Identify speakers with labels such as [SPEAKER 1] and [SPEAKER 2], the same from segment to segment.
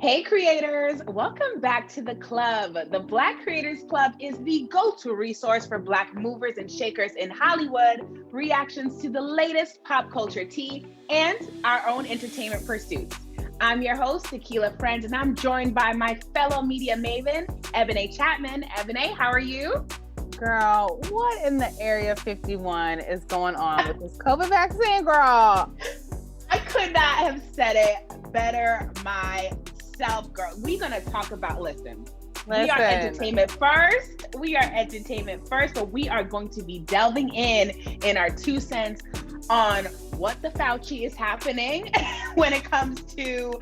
[SPEAKER 1] Hey creators, welcome back to the club. The Black Creators Club is the go-to resource for Black movers and shakers in Hollywood, reactions to the latest pop culture tea, and our own entertainment pursuits. I'm your host, Tequila Friend, and I'm joined by my fellow media maven, Ebony Chapman. Ebony, how are you?
[SPEAKER 2] Girl, what in the Area 51 is going on with this COVID vaccine, girl?
[SPEAKER 1] I could not have said it better myself, girl. We're going to talk about, listen, we are entertainment first. We are entertainment first, but we are going to be delving in our 2 cents on what the Fauci is happening when it comes to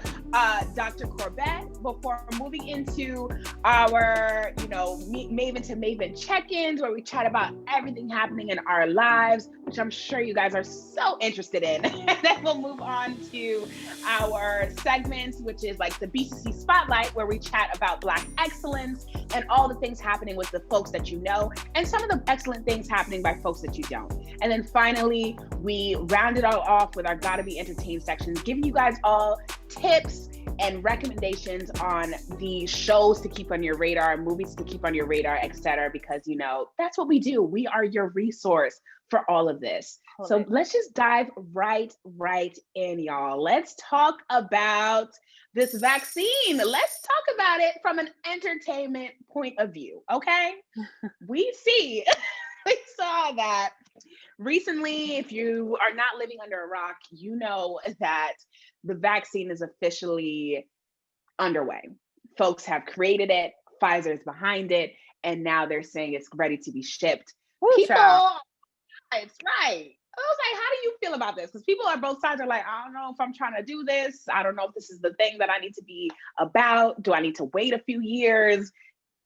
[SPEAKER 1] Dr. Corbett before moving into our, Maven to Maven check-ins where we chat about everything happening in our lives, which I'm sure you guys are so interested in. And then we'll move on to our segments, which is like the BCC Spotlight, where we chat about Black excellence and all the things happening with the folks that you know, and some of the excellent things happening by folks that you don't. And then finally, we round it all off with our Gotta Be Entertained sections, giving you guys all tips and recommendations on the shows to keep on your radar, movies to keep on your radar, etc. Because, that's what we do. We are your resource for all of this. So let's just dive right in, y'all. Let's talk about this vaccine. Let's talk about it from an entertainment point of view, okay? We saw that recently. If you are not living under a rock, you know that the vaccine is officially underway. Folks have created it, Pfizer's behind it, and now they're saying it's ready to be shipped. It's right. I was like, how do you feel about this? Because people on both sides are like, I don't know if I'm trying to do this. I don't know if this is the thing that I need to be about. Do I need to wait a few years?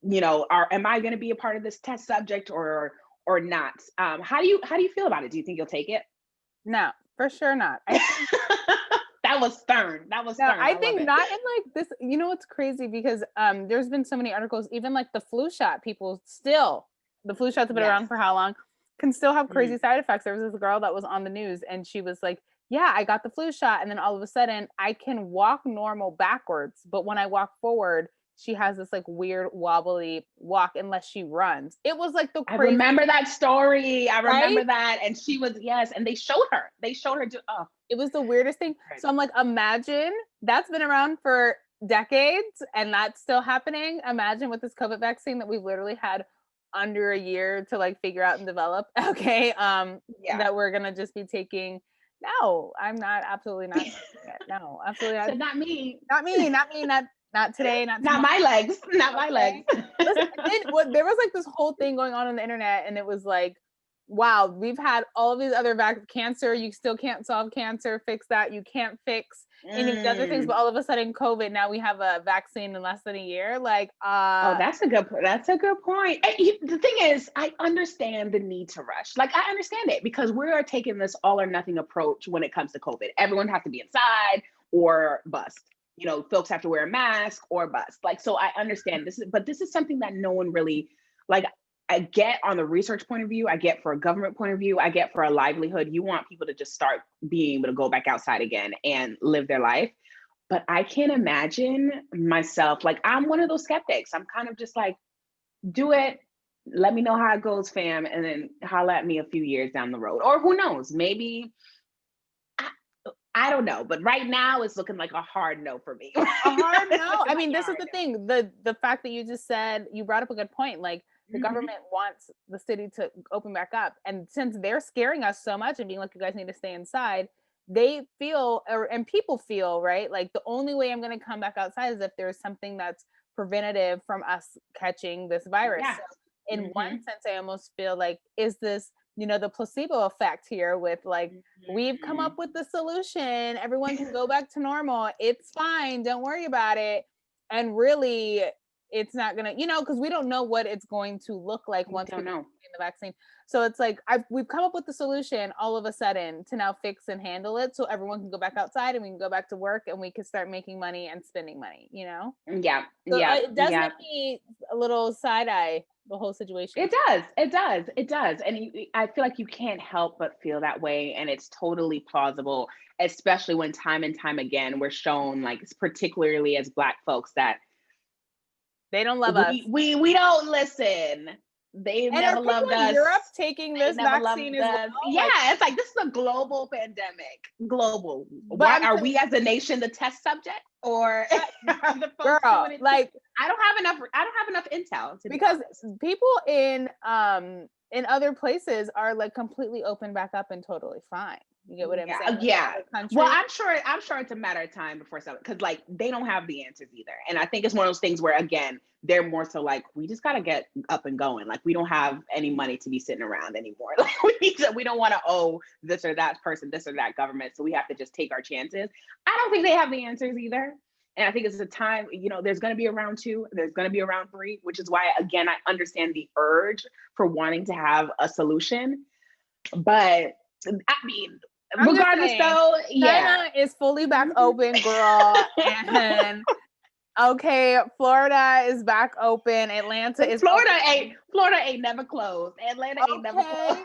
[SPEAKER 1] Am I going to be a part of this test subject or not? How do you feel about it? Do you think you'll take it?
[SPEAKER 2] No, for sure not.
[SPEAKER 1] That was stern.
[SPEAKER 2] I think not in like this. It's crazy because there's been so many articles, even like the flu shot, the flu shots have been around for how long, can still have crazy side effects. There was this girl that was on the news and she was like, yeah, I got the flu shot. And then all of a sudden I can walk normal backwards. But when I walk forward, she has this like weird wobbly walk unless she runs. It was like the crazy.
[SPEAKER 1] I remember that story. I remember that. And she was, yes. And they showed her
[SPEAKER 2] it was the weirdest thing. Right. So I'm like, imagine that's been around for decades and that's still happening. Imagine with this COVID vaccine that we've literally had under a year to like figure out and develop. Okay. That we're going to just be taking. No, I'm not. Absolutely not. No, absolutely not.
[SPEAKER 1] So not me.
[SPEAKER 2] Not today.
[SPEAKER 1] Not my legs. Not my legs.
[SPEAKER 2] Listen, there was like this whole thing going on the internet and it was like, wow, we've had all of these other cancer. You still can't solve cancer, fix that. You can't fix any of the other things, but all of a sudden COVID, now we have a vaccine in less than a year. Like,
[SPEAKER 1] that's a good point. The thing is, I understand the need to rush. Like, I understand it because we are taking this all or nothing approach when it comes to COVID. Everyone has to be inside or bust. Folks have to wear a mask or bust. Like, so I understand this is something that no one really, like, I get on the research point of view, I get for a government point of view, I get for a livelihood. You want people to just start being able to go back outside again and live their life. But I can't imagine myself, like, I'm one of those skeptics. I'm kind of just like, do it. Let me know how it goes, fam. And then holla at me a few years down the road. Or who knows, maybe, I don't know. But right now it's looking like a hard no for me.
[SPEAKER 2] A hard no? I mean, this is the thing. The fact that you just said, you brought up a good point. Like, the government wants the city to open back up. And since they're scaring us so much and being like, you guys need to stay inside, they feel, and people feel, right? Like, the only way I'm going to come back outside is if there's something that's preventative from us catching this virus. Yeah. So in one sense, I almost feel like, is this, the placebo effect here with like, we've come up with the solution. Everyone can go back to normal. It's fine. Don't worry about it. And really, it's not gonna, because we don't know what it's going to look like once we get the vaccine. So it's like we've come up with the solution all of a sudden to now fix and handle it, so everyone can go back outside and we can go back to work and we can start making money and spending money.
[SPEAKER 1] Yeah,
[SPEAKER 2] so it does make me a little side eye the whole situation.
[SPEAKER 1] It does. And I feel like you can't help but feel that way. And it's totally plausible, especially when time and time again, we're shown, like, particularly as Black folks, that
[SPEAKER 2] they don't love us.
[SPEAKER 1] We don't listen. They've never loved us.
[SPEAKER 2] Europe taking this vaccine as well.
[SPEAKER 1] Yeah, it's like, this is a global pandemic. Global. Why are we as a nation the test subject, or are the folks doing it?
[SPEAKER 2] Like,
[SPEAKER 1] I don't have enough intel
[SPEAKER 2] because people in other places are like completely open back up and totally fine. You get what I'm saying?
[SPEAKER 1] Yeah. Well, I'm sure it's a matter of time before something, because like they don't have the answers either. And I think it's one of those things where, again, they're more so like, we just gotta get up and going. Like, we don't have any money to be sitting around anymore. Like, we don't want to owe this or that person, this or that government. So we have to just take our chances. I don't think they have the answers either. And I think it's a time, there's going to be a round 2, there's going to be a round 3, which is why, again, I understand the urge for wanting to have a solution. But I mean, regardless though,
[SPEAKER 2] China is fully back open, girl. And okay, Florida is back open. Atlanta is
[SPEAKER 1] Florida ain't never closed. Atlanta ain't never closed.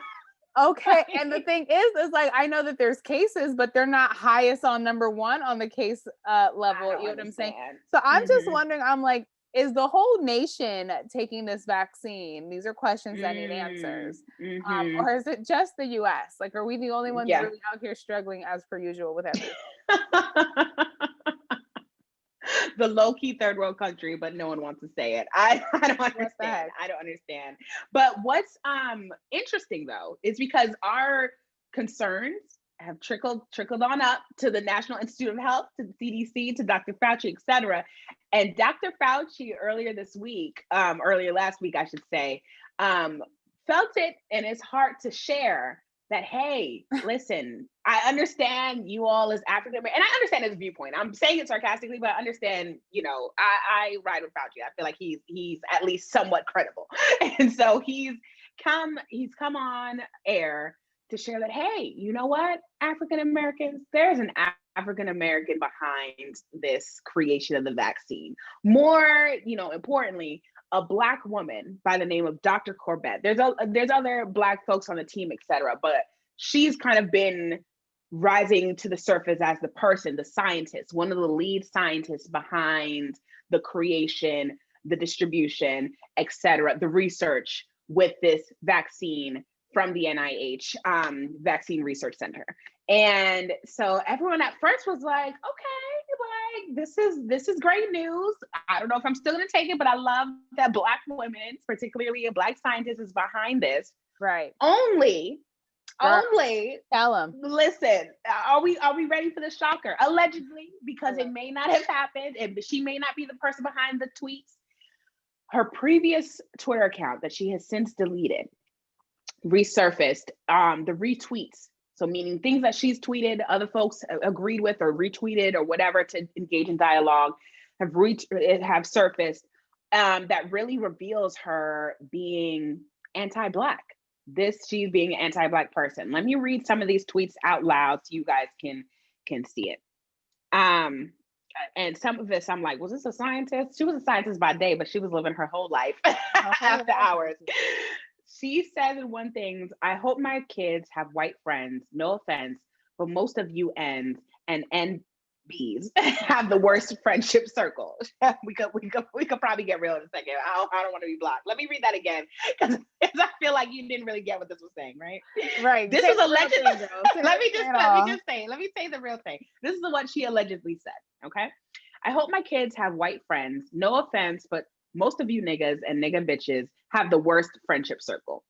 [SPEAKER 2] Okay. And the thing is like, I know that there's cases, but they're not highest on number 1 on the case level. You know what I'm saying? So I'm just wondering, I'm like, is the whole nation taking this vaccine? These are questions that need answers. Or is it just the US? Like, are we the only ones really out here struggling as per usual with everything?
[SPEAKER 1] The low-key third world country, but no one wants to say it. I don't understand. I don't understand. But what's interesting though is because our concerns have trickled on up to the National Institute of Health, to the CDC, to Dr. Fauci, et cetera. And Dr. Fauci earlier last week, I should say, felt it in his heart to share that, hey, listen, I understand you all as African American, and I understand his viewpoint. I'm saying it sarcastically, but I understand, I ride with Fauci. I feel like he's at least somewhat credible. And so he's come on air to share that, hey, you know what, African Americans, there's an African American behind this creation of the vaccine. More, importantly, a Black woman by the name of Dr. Corbett. There's other Black folks on the team, et cetera, but she's kind of been rising to the surface as the person, the scientist, one of the lead scientists behind the creation, the distribution, et cetera, the research with this vaccine from the NIH Vaccine Research Center. And so everyone at first was like, okay, like this is great news. I don't know if I'm still gonna take it, but I love that Black women, particularly a Black scientist, is behind this.
[SPEAKER 2] Right.
[SPEAKER 1] Only
[SPEAKER 2] tell them.
[SPEAKER 1] Listen, are we ready for the shocker? Allegedly, because it may not have happened, and she may not be the person behind the tweets. Her previous Twitter account that she has since deleted resurfaced the retweets. So meaning things that she's tweeted, other folks agreed with or retweeted or whatever to engage in dialogue have surfaced that really reveals her being anti-Black. She's being an anti-Black person. Let me read some of these tweets out loud so you guys can see it. And some of this, I'm like, was this a scientist? She was a scientist by day, but she was living her whole life after hours. She says in one thing, I hope my kids have white friends, no offense, but most of you N's and NBs have the worst friendship circle. we could probably get real in a second. I don't want to be blocked. Let me read that again, because I feel like you didn't really get what this was saying, right?
[SPEAKER 2] Right.
[SPEAKER 1] This is allegedly. Let me say the real thing. This is what she allegedly said. Okay. I hope my kids have white friends, no offense, but most of you niggas and nigga bitches have the worst friendship circle.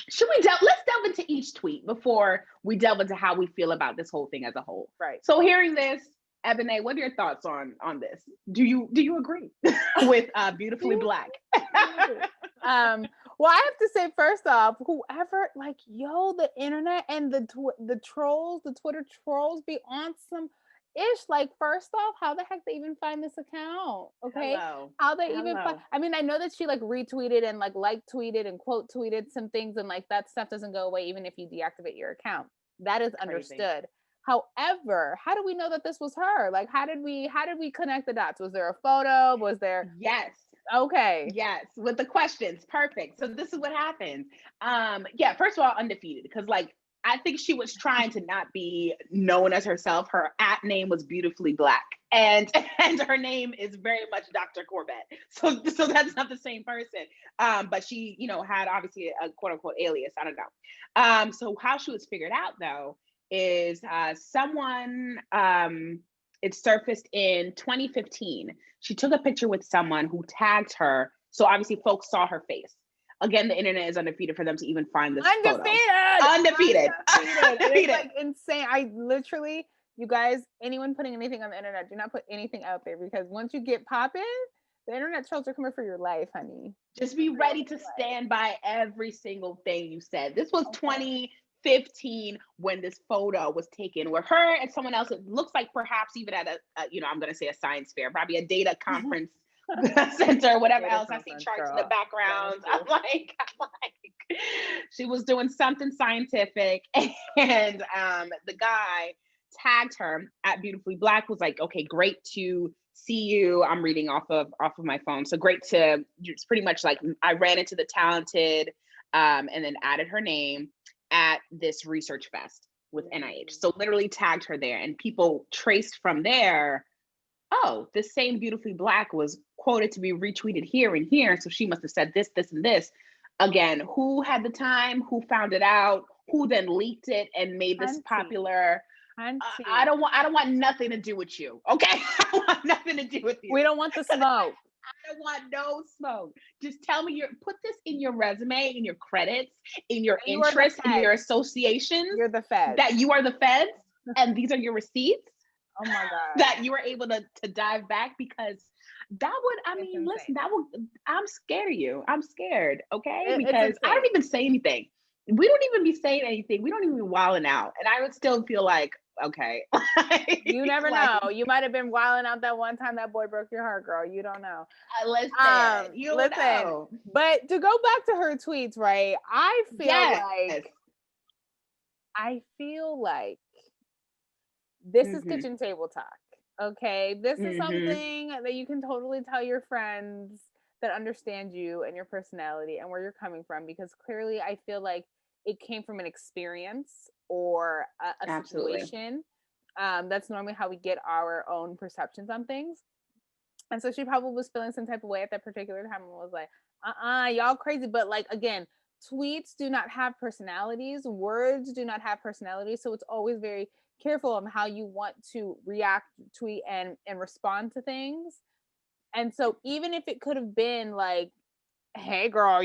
[SPEAKER 1] Let's delve into each tweet before we delve into how we feel about this whole thing as a whole.
[SPEAKER 2] Right.
[SPEAKER 1] So hearing this, Ebony, what are your thoughts on this? Do you agree with Beautifully Black?
[SPEAKER 2] Well, I have to say, first off, whoever, like, the internet and the trolls, the Twitter trolls be on some ish. Like, first off, how the heck they even find this account? Okay.
[SPEAKER 1] Hello.
[SPEAKER 2] How they even find, I mean, I know that she like retweeted and like tweeted and quote tweeted some things, and like that stuff doesn't go away even if you deactivate your account. That is understood. However, how do we know that this was her? Like, how did we connect the dots? Was there a photo? Was there?
[SPEAKER 1] Yes.
[SPEAKER 2] Okay.
[SPEAKER 1] Yes, with the questions. Perfect. So this is what happens. Yeah, first of all, undefeated, because like I think she was trying to not be known as herself. Her at name was Beautifully Black. And and her name is very much Dr. Corbett. So that's not the same person. But she, had obviously a quote unquote alias. I don't know. So how she was figured out though is someone it surfaced in 2015. She took a picture with someone who tagged her. So obviously folks saw her face. Again, the internet is undefeated for them to even find this photo. Undefeated.
[SPEAKER 2] It's like insane. I literally, you guys, anyone putting anything on the internet, do not put anything out there, because once you get popping, the internet trolls are coming for your life, honey.
[SPEAKER 1] Just be ready to stand by every single thing you said. This was 2015 when this photo was taken, where her and someone else, it looks like perhaps even at I'm going to say a science fair, probably a data conference center, whatever else. I see charts in the background. I'm like, she was doing something scientific, and the guy tagged her at Beautifully Black, was like, okay, great to see you. I'm reading off of my phone. So great to, it's pretty much like, I ran into the talented, and then added her name at this research fest with NIH. So literally tagged her there, and people traced from there, oh, this same Beautifully Black was quoted to be retweeted here and here. So she must have said this, this, and this. Again, who had the time? Who found it out? Who then leaked it and made this popular? I don't want nothing to do with you. Okay, I don't want nothing to do with you.
[SPEAKER 2] We don't want the smoke.
[SPEAKER 1] I don't want no smoke. Just tell me put this in your resume, in your credits, in your interests, in your associations.
[SPEAKER 2] You're the feds.
[SPEAKER 1] That you are the feds, and these are your receipts.
[SPEAKER 2] Oh my God.
[SPEAKER 1] That you were able to dive back, because that would, listen, I'm scared of you. I'm scared, okay? Because I don't even say anything. We don't even be saying anything. We don't even be wilding out. And I would still feel like, okay.
[SPEAKER 2] You never know. You might have been wilding out that one time that boy broke your heart, girl. You don't know.
[SPEAKER 1] Listen, you don't know.
[SPEAKER 2] But to go back to her tweets, right? I feel like this is kitchen table talk. Okay. This is something that you can totally tell your friends that understand you and your personality and where you're coming from, because clearly I feel like it came from an experience or a situation. That's normally how we get our own perceptions on things. And so she probably was feeling some type of way at that particular time and was like, y'all crazy. But like, again, tweets do not have personalities. Words do not have personalities. So it's always very careful on how you want to react, tweet, and respond to things. And so even if it could have been like, hey girl,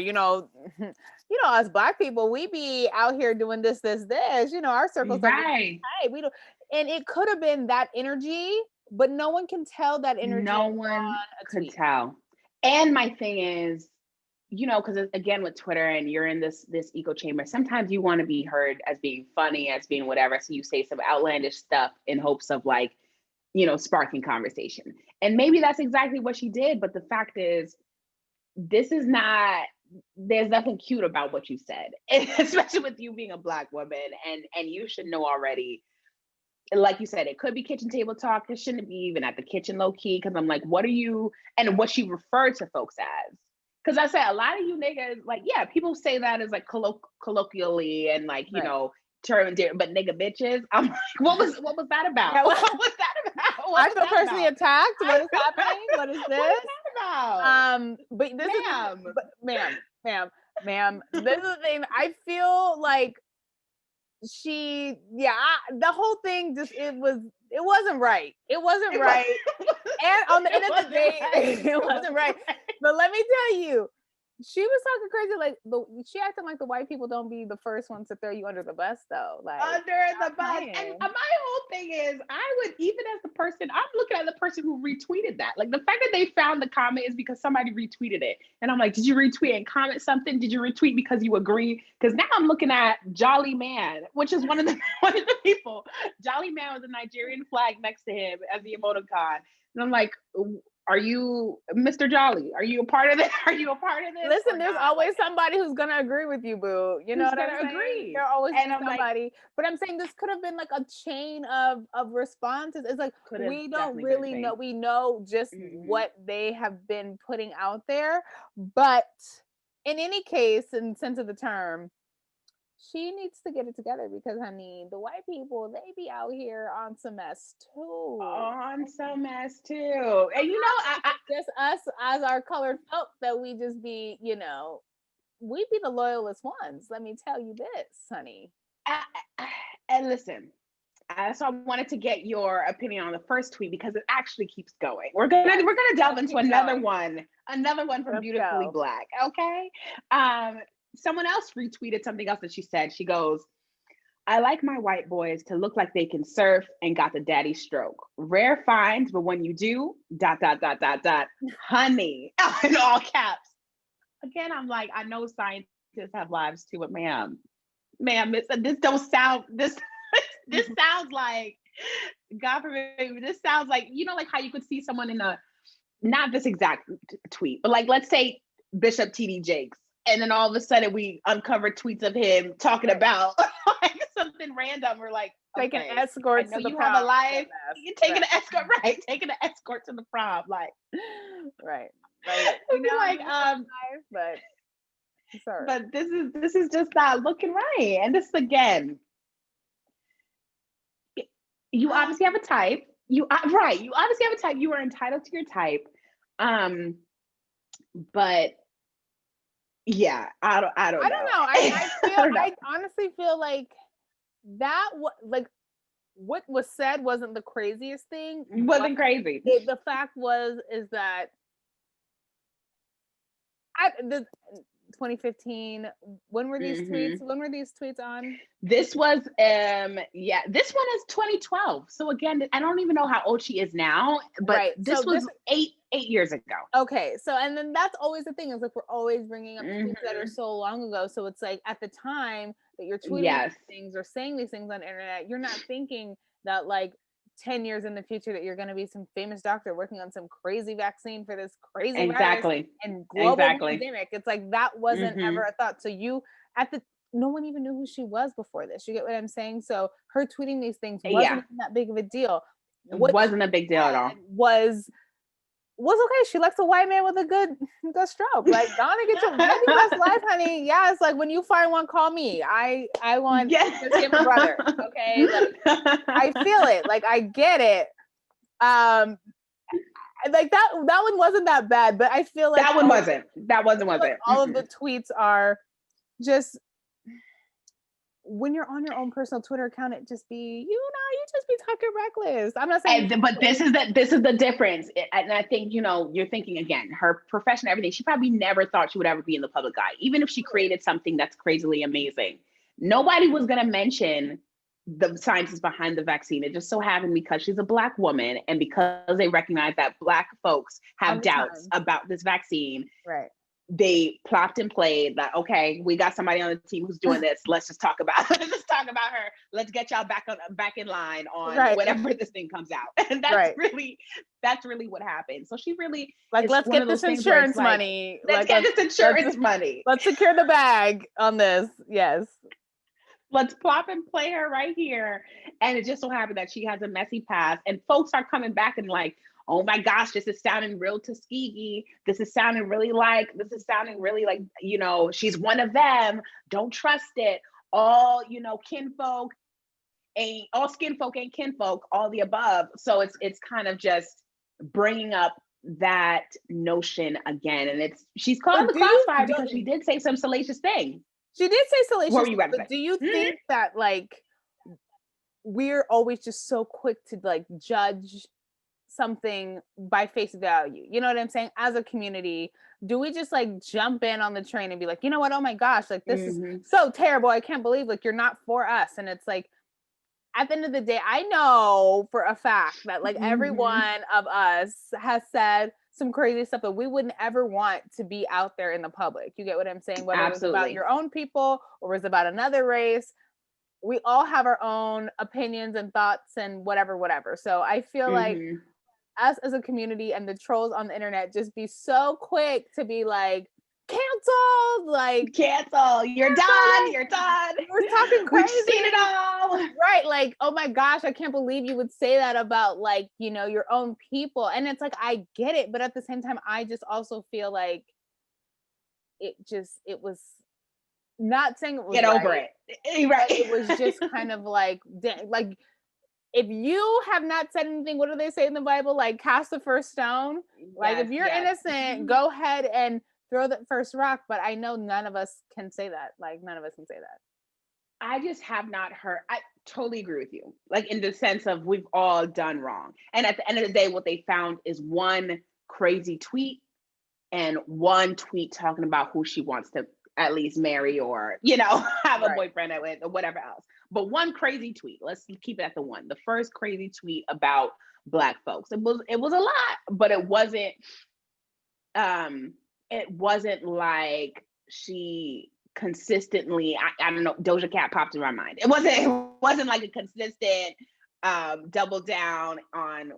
[SPEAKER 2] us Black people, we be out here doing this, our circles
[SPEAKER 1] right.
[SPEAKER 2] Hey, we do, and it could have been that energy, but no one can tell that energy.
[SPEAKER 1] No one could tell. And my thing is, because again with Twitter, and you're in this echo chamber, sometimes you want to be heard as being funny, as being whatever. So you say some outlandish stuff in hopes of like, sparking conversation. And maybe that's exactly what she did. But the fact is, there's nothing cute about what you said, especially with you being a Black woman. And you should know already, like you said, it could be kitchen table talk. It shouldn't be even at the kitchen low key. Cause I'm like, what are you, and what she referred to folks as. Cause I said, a lot of you niggas, like, yeah, people say that as like colloquially and like, term, but nigga bitches. I'm like, what was that about?
[SPEAKER 2] Yeah,
[SPEAKER 1] what was that about?
[SPEAKER 2] I feel personally attacked. What is happening? What is this?
[SPEAKER 1] What is that about?
[SPEAKER 2] But this is, ma'am, this is the thing. I feel like the whole thing just, it wasn't right. It wasn't right. And on the end of the day, it wasn't right. But let me tell you, she was talking crazy. Like she acting like the white people don't be the first ones to throw you under the bus, though. Like
[SPEAKER 1] under the bus. And my whole thing is, I would, even as the person, I'm looking at the person who retweeted that. Like the fact that they found the comment is because somebody retweeted it, and I'm like, did you retweet and comment something? Did you retweet because you agree? Because now I'm looking at Jolly Man, which is one of the people. Jolly Man with a Nigerian flag next to him as the emoticon, and I'm like, Are you Mr. Jolly? Are you a part of this? Are you a part of this?
[SPEAKER 2] Listen, there's always somebody who's gonna agree with you, boo. You know what I'm saying?
[SPEAKER 1] Agree.
[SPEAKER 2] There always be somebody. But I'm saying this could have been like a chain of responses. It's like we don't really know. We know just what they have been putting out there. But in any case, in sense of the term, she needs to get it together because, honey, the white people, they be out here on some mess too.
[SPEAKER 1] And you know,
[SPEAKER 2] just us as our colored folk that we just be, you know, we be the loyalist ones. Let me tell you this, honey.
[SPEAKER 1] And listen, so I wanted to get your opinion on the first tweet because it actually keeps going. We're gonna delve into another one from Beautifully Black. Okay. Someone else retweeted something else that she said. She goes, I like my white boys to look like they can surf and got the daddy stroke. Rare finds, but when you do, ... honey, in all caps. Again, I'm like, I know scientists have lives too, but ma'am, this sounds like, God forbid, this sounds like, you know, like how you could see someone in not this exact tweet, but like, let's say Bishop TD Jakes. And then all of a sudden we uncovered tweets of him talking about like something random. We're like,
[SPEAKER 2] taking escorts to the prom.
[SPEAKER 1] Have a life. You're taking an escort, right? Taking an escort to the prom, like,
[SPEAKER 2] right.
[SPEAKER 1] You know, like, but this is just not looking right. And this again, you obviously have a type. You obviously have a type. You are entitled to your type. But yeah, I don't know.
[SPEAKER 2] I honestly feel like that what was said wasn't the craziest thing.
[SPEAKER 1] Wasn't crazy.
[SPEAKER 2] The fact is that 2015. When were these tweets? When were these tweets on?
[SPEAKER 1] This was this one is 2012. So again, I don't even know how old she is now, but this was 8 years ago.
[SPEAKER 2] Okay, so and then that's always the thing is like we're always bringing up tweets that are so long ago. So it's like at the time that you're tweeting these things or saying these things on the internet, you're not thinking that like 10 years in the future that you're going to be some famous doctor working on some crazy vaccine for this crazy virus and global pandemic. It's like that wasn't ever a thought. So no one even knew who she was before this. You get what I'm saying? So her tweeting these things wasn't that big of a deal.
[SPEAKER 1] It wasn't a big deal at all.
[SPEAKER 2] Was okay. She likes a white man with a good stroke. Like, gonna get your best life, honey. Yeah, it's like when you find one, call me. I want to see my brother. Okay, like, I feel it. Like I get it. Like that one wasn't that bad, but I feel like
[SPEAKER 1] that one wasn't.
[SPEAKER 2] Like all of the tweets are just. When you're on your own personal Twitter account, it just be, you just be talking reckless. I'm not saying,
[SPEAKER 1] but this is the difference. And I think, you know, you're thinking again, her profession, everything, she probably never thought she would ever be in the public eye. Even if she created something that's crazily amazing, nobody was going to mention the scientists behind the vaccine. It just so happened because she's a Black woman and because they recognize that Black folks have doubts about this vaccine.
[SPEAKER 2] Right.
[SPEAKER 1] They plopped and played that, okay, we got somebody on the team who's doing this. Let's just talk about her. Let's get y'all back in line on whenever this thing comes out. And that's really what happened. So she really
[SPEAKER 2] let's get this insurance money.
[SPEAKER 1] Let's get this insurance money.
[SPEAKER 2] Let's secure the bag on this. Yes.
[SPEAKER 1] Let's plop and play her right here. And it just so happened that she has a messy past and folks are coming back and like, oh my gosh, this is sounding real Tuskegee. This is sounding really like, you know, she's one of them. Don't trust it. All, you know, kinfolk ain't, all skinfolk ain't kinfolk, all the above. So it's kind of just bringing up that notion again. And she's caught in the crossfire because she did say some salacious thing.
[SPEAKER 2] She did say salacious. What were you about to say? Do you think that like, we're always just so quick to like judge something by face value? You know what I'm saying? As a community, do we just like jump in on the train and be like, you know what? Oh my gosh, like this is so terrible. I can't believe like you're not for us. And it's like, at the end of the day, I know for a fact that like every one of us has said some crazy stuff that we wouldn't ever want to be out there in the public. You get what I'm saying? Whether it's about your own people or it's about another race, we all have our own opinions and thoughts and whatever. So I feel like us as a community and the trolls on the internet just be so quick to be like, canceled, like
[SPEAKER 1] cancel, you're done. We're
[SPEAKER 2] talking crazy.
[SPEAKER 1] We've seen it all.
[SPEAKER 2] Right, like, oh my gosh, I can't believe you would say that about, like, you know, your own people. And it's like, I get it, but at the same time, I just also feel like it was not saying it was
[SPEAKER 1] get over it. Right.
[SPEAKER 2] It was just kind of like if you have not said anything, what do they say in the Bible? Like, cast the first stone. Like, if you're innocent, go ahead and throw the first rock. But I know none of us can say that. Like, none of us can say that.
[SPEAKER 1] I just have not heard. I totally agree with you. Like, in the sense of we've all done wrong. And at the end of the day, what they found is one crazy tweet and one tweet talking about who she wants to at least marry or, you know, have a boyfriend with or whatever else. But one crazy tweet, let's keep it at the one. The first crazy tweet about Black folks. It was a lot, but it wasn't like she consistently, I don't know, Doja Cat popped in my mind. It wasn't like a consistent double down on,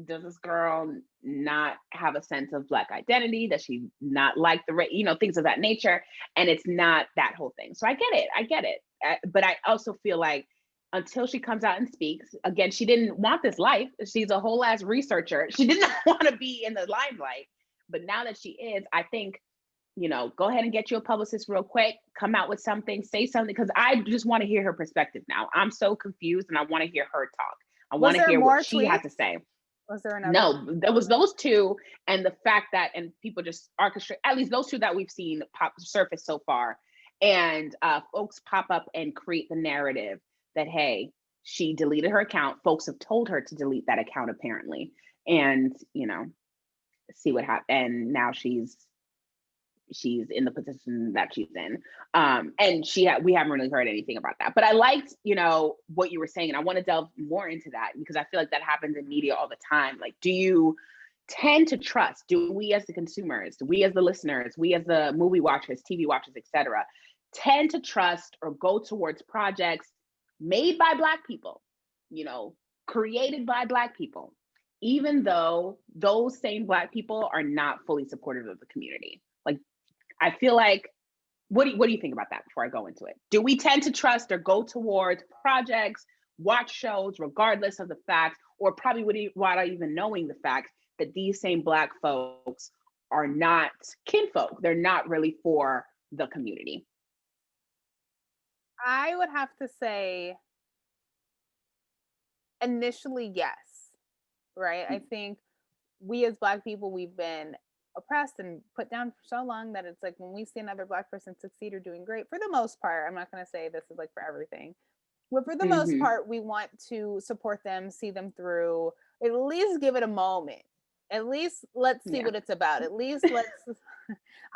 [SPEAKER 1] does this girl not have a sense of Black identity? Does she not like things of that nature? And it's not that whole thing. So I get it. But I also feel like until she comes out and speaks, again, she didn't want this life. She's a whole ass researcher. She did not want to be in the limelight. But now that she is, I think, you know, go ahead and get you a publicist real quick, come out with something, say something, because I just want to hear her perspective now. I'm so confused and I want to hear her talk. I want to hear what she had to say.
[SPEAKER 2] Was there another?
[SPEAKER 1] No, there was those two, and the fact that, and people just orchestrate, at least those two that we've seen surface so far, and folks pop up and create the narrative that, hey, she deleted her account. Folks have told her to delete that account apparently, and you know, see what happened. And now she's in the position that she's in, and we haven't really heard anything about that. But I liked, you know, what you were saying, and I want to delve more into that because I feel like that happens in media all the time. Like, do you tend to trust? Do we as the consumers, do we as the listeners, we as the movie watchers, TV watchers, etc., tend to trust or go towards projects made by Black people, you know, created by Black people, even though those same Black people are not fully supportive of the community? Like, I feel like, what do you think about that before I go into it? Do we tend to trust or go towards projects, watch shows, regardless of the fact, or probably without even knowing the fact that these same Black folks are not kinfolk? They're not really for the community.
[SPEAKER 2] I would have to say initially, yes. Right? I think we as Black people, we've been oppressed and put down for so long that it's like when we see another Black person succeed or doing great, for the most part, I'm not going to say this is like for everything, but for the most part, we want to support them, see them through, at least give it a moment. At least let's see what it's about. At least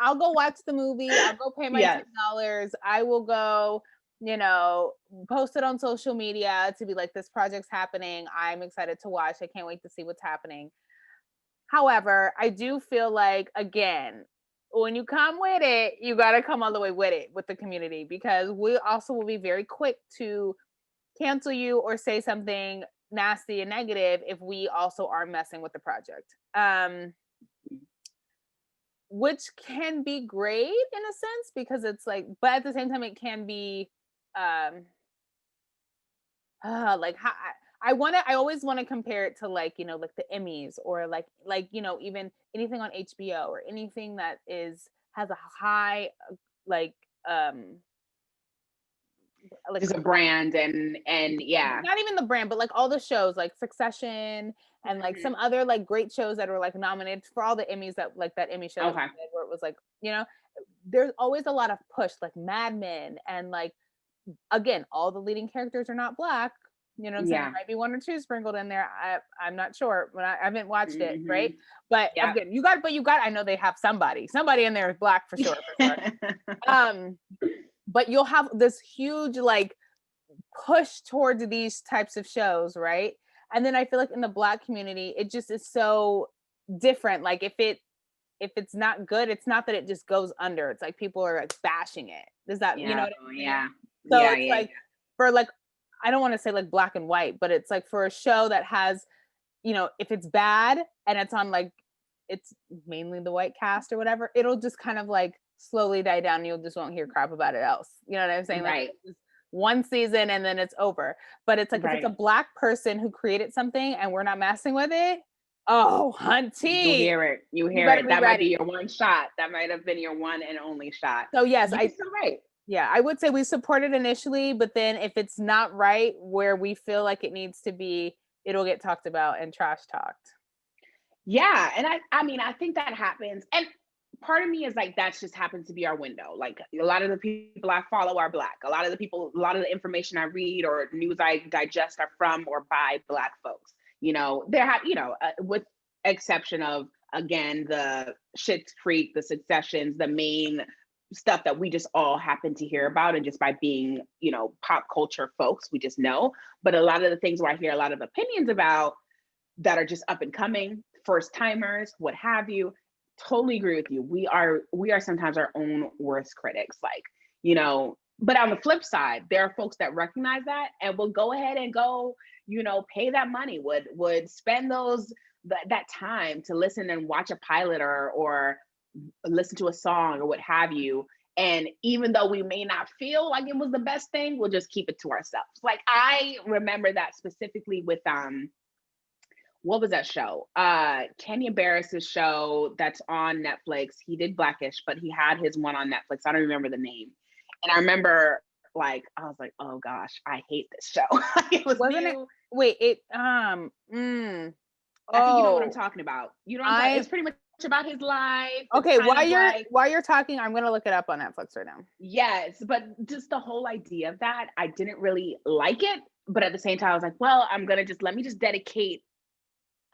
[SPEAKER 2] I'll go watch the movie. I'll go pay my $10. I will go, you know, post it on social media to be like, this project's happening. I'm excited to watch. I can't wait to see what's happening. However, I do feel like, again, when you come with it, you got to come all the way with it, with the community, because we also will be very quick to cancel you or say something nasty and negative if we also are messing with the project. Which can be great in a sense, because it's like, but at the same time, it can be like how I always want to compare it to, like, you know, like the Emmys or like, you know, even anything on HBO or anything that has a high, like
[SPEAKER 1] just a brand and yeah,
[SPEAKER 2] not even the brand, but like all the shows like Succession and like some other like great shows that were like nominated for all the Emmys, that like that Emmy show where it was like, you know, there's always a lot of push, like Mad Men, and like, again, all the leading characters are not Black. You know what I'm saying? There might be one or two sprinkled in there. I'm not sure, but I haven't watched it, right? But again, you got, I know they have somebody in there is Black for sure. But you'll have this huge like push towards these types of shows, right? And then I feel like in the Black community, it just is so different. Like if it's not good, it's not that it just goes under. It's like people are like bashing it. Does that, you know what I mean?
[SPEAKER 1] Yeah.
[SPEAKER 2] So it's for like, I don't want to say like black and white, but it's like for a show that has, you know, if it's bad and it's on like, it's mainly the white cast or whatever, it'll just kind of like slowly die down. You'll just won't hear crap about it else. You know what I'm saying?
[SPEAKER 1] Right.
[SPEAKER 2] Like one season and then it's over. But it's like, if it's a Black person who created something and we're not messing with it, oh, hunty.
[SPEAKER 1] You hear it. You hear it. That might be your one shot. That might have been your one and only shot.
[SPEAKER 2] So yes,
[SPEAKER 1] you're so right.
[SPEAKER 2] Yeah, I would say we support it initially, but then if it's not right where we feel like it needs to be, it'll get talked about and trash talked.
[SPEAKER 1] Yeah, and I mean, I think that happens. And part of me is like, that's just happens to be our window. Like a lot of the people I follow are Black. A lot of the information I read or news I digest are from or by Black folks. You know, with exception of, again, the Schitt's Creek, the Successions, the main stuff that we just all happen to hear about, and just by being, you know, pop culture folks, we just know. But a lot of the things where I hear a lot of opinions about that are just up and coming, first timers, what have you, totally agree with you. We are sometimes our own worst critics, like, you know. But on the flip side, there are folks that recognize that and will go ahead and go, you know, pay that money, would spend that time to listen and watch a pilot or listen to a song or what have you. And even though we may not feel like it was the best thing, we'll just keep it to ourselves. Like I remember that specifically with what was that show? Kenya Barris's show that's on Netflix. He did Blackish, but he had his one on Netflix. I don't remember the name. And I remember, like, I was like, oh gosh, I hate this show. It was
[SPEAKER 2] Wasn't
[SPEAKER 1] new.
[SPEAKER 2] it? Wait, it
[SPEAKER 1] I think you know what I'm talking about. You know what I'm talking? It's pretty much about his life.
[SPEAKER 2] Okay, while you're talking, I'm gonna look it up on Netflix right now.
[SPEAKER 1] Yes, but just the whole idea of that, I didn't really like it. But at the same time, I was like, well, let me just dedicate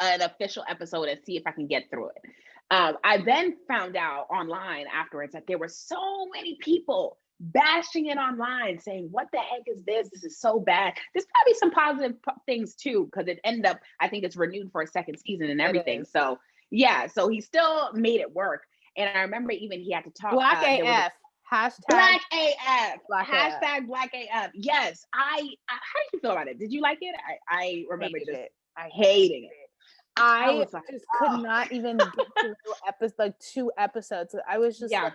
[SPEAKER 1] an official episode and see if I can get through it. I then found out online afterwards that there were so many people bashing it online, saying, what the heck is this? This is so bad. There's probably some positive things too, because it ended up, I think it's renewed for a second season and everything. So yeah, so he still made it work. And I remember even he had to talk.
[SPEAKER 2] Black AF. Hashtag
[SPEAKER 1] Black AF.
[SPEAKER 2] Hashtag
[SPEAKER 1] AF. Black AF. Yes. How did you feel about it? Did you like it? I remember I hated it.
[SPEAKER 2] I just could not even get through like 2 episodes. I was just like,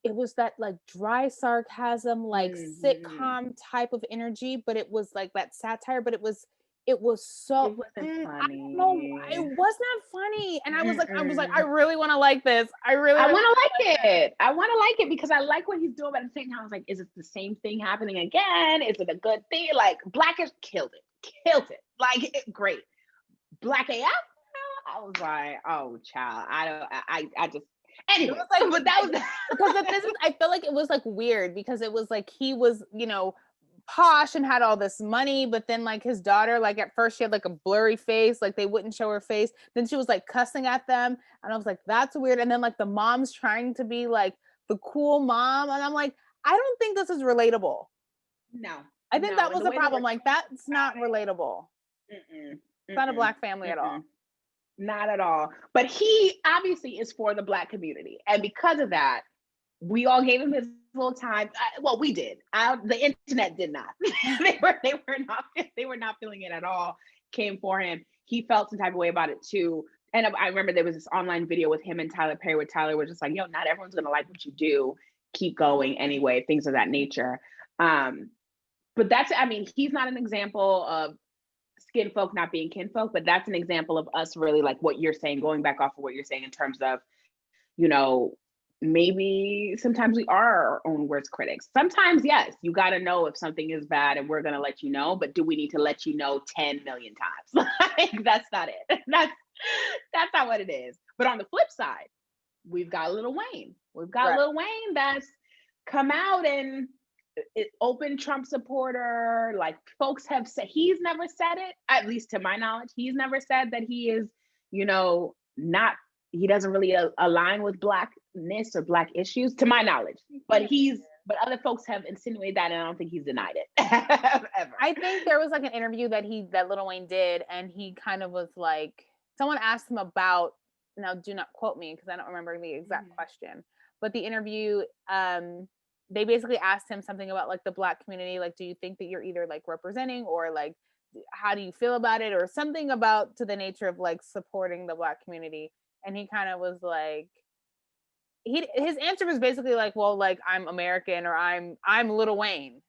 [SPEAKER 2] it was that like dry sarcasm, like sitcom type of energy, but it was like that satire, but it was so
[SPEAKER 1] it wasn't funny.
[SPEAKER 2] I don't know, it was not funny. And I was like, I really want to like this. I want to
[SPEAKER 1] like it. I want to like it because I like what he's doing, but at the same time, I was like, is it the same thing happening again? Is it a good thing? Like Blackish killed it. Like great. Black AF? I was like, oh child. I just anyway.
[SPEAKER 2] Like, but that was because this is, I feel like it was like weird because it was like he was, you know, posh and had all this money, but then like his daughter, like at first she had like a blurry face, like they wouldn't show her face. Then she was like cussing at them, and I was like, that's weird. And then like the mom's trying to be like the cool mom, and I'm like, I don't think this is relatable.
[SPEAKER 1] No,
[SPEAKER 2] I think that was the problem. Like that's not relatable. It's not a Black family at all.
[SPEAKER 1] Not at all. But he obviously is for the Black community, and because of that, we all gave him his little time. Well, we did. The internet did not. they were not feeling it at all. Came for him. He felt some type of way about it too. And I remember there was this online video with him and Tyler Perry where Tyler was just like, yo, not everyone's gonna like what you do. Keep going anyway. Things of that nature. But that's, I mean, he's not an example of skin folk not being kinfolk, but that's an example of us really like what you're saying, going back off of what you're saying in terms of, you know, maybe sometimes we are our own worst critics. Sometimes, yes, you got to know if something is bad and we're going to let you know, but do we need to let you know 10 million times? Like, that's not it. That's not what it is. But on the flip side, we've got Lil Wayne. We've got Lil Wayne that's come out and open Trump supporter. Like folks have said, he's never said it, at least to my knowledge. He's never said that he is, you know, he doesn't really align with Blackness or Black issues, to my knowledge. But other folks have insinuated that, and I don't think he's denied it ever.
[SPEAKER 2] I think there was like an interview that Lil Wayne did, and he kind of was like, someone asked him about, now do not quote me because I don't remember the exact question, but the interview, they basically asked him something about like the Black community, like, do you think that you're either like representing or like how do you feel about it, or something about to the nature of like supporting the Black community. And he kind of was like, his answer was basically like, well, like, I'm American, or I'm Lil Wayne.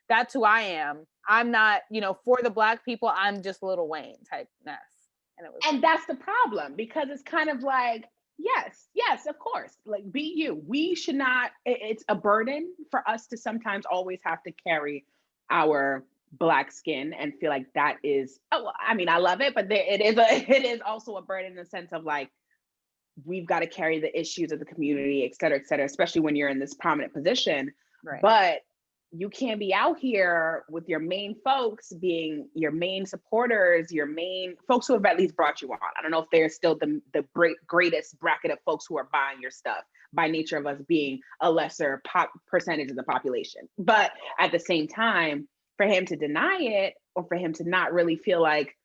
[SPEAKER 2] That's who I am. I'm not, for the Black people, I'm just Lil Wayne type mess.
[SPEAKER 1] And that's the problem, because it's kind of like, yes, of course, like, be you. We should not, it's a burden for us to sometimes always have to carry our Black skin and feel like that is, I mean, I love it, but it is also a burden in the sense of like, we've got to carry the issues of the community, et cetera, especially when you're in this prominent position.
[SPEAKER 2] Right.
[SPEAKER 1] But you can't be out here with your main folks being your main supporters, your main folks who have at least brought you on. I don't know if they're still the greatest bracket of folks who are buying your stuff by nature of us being a lesser percentage of the population. But at the same time, for him to deny it, or for him to not really feel like,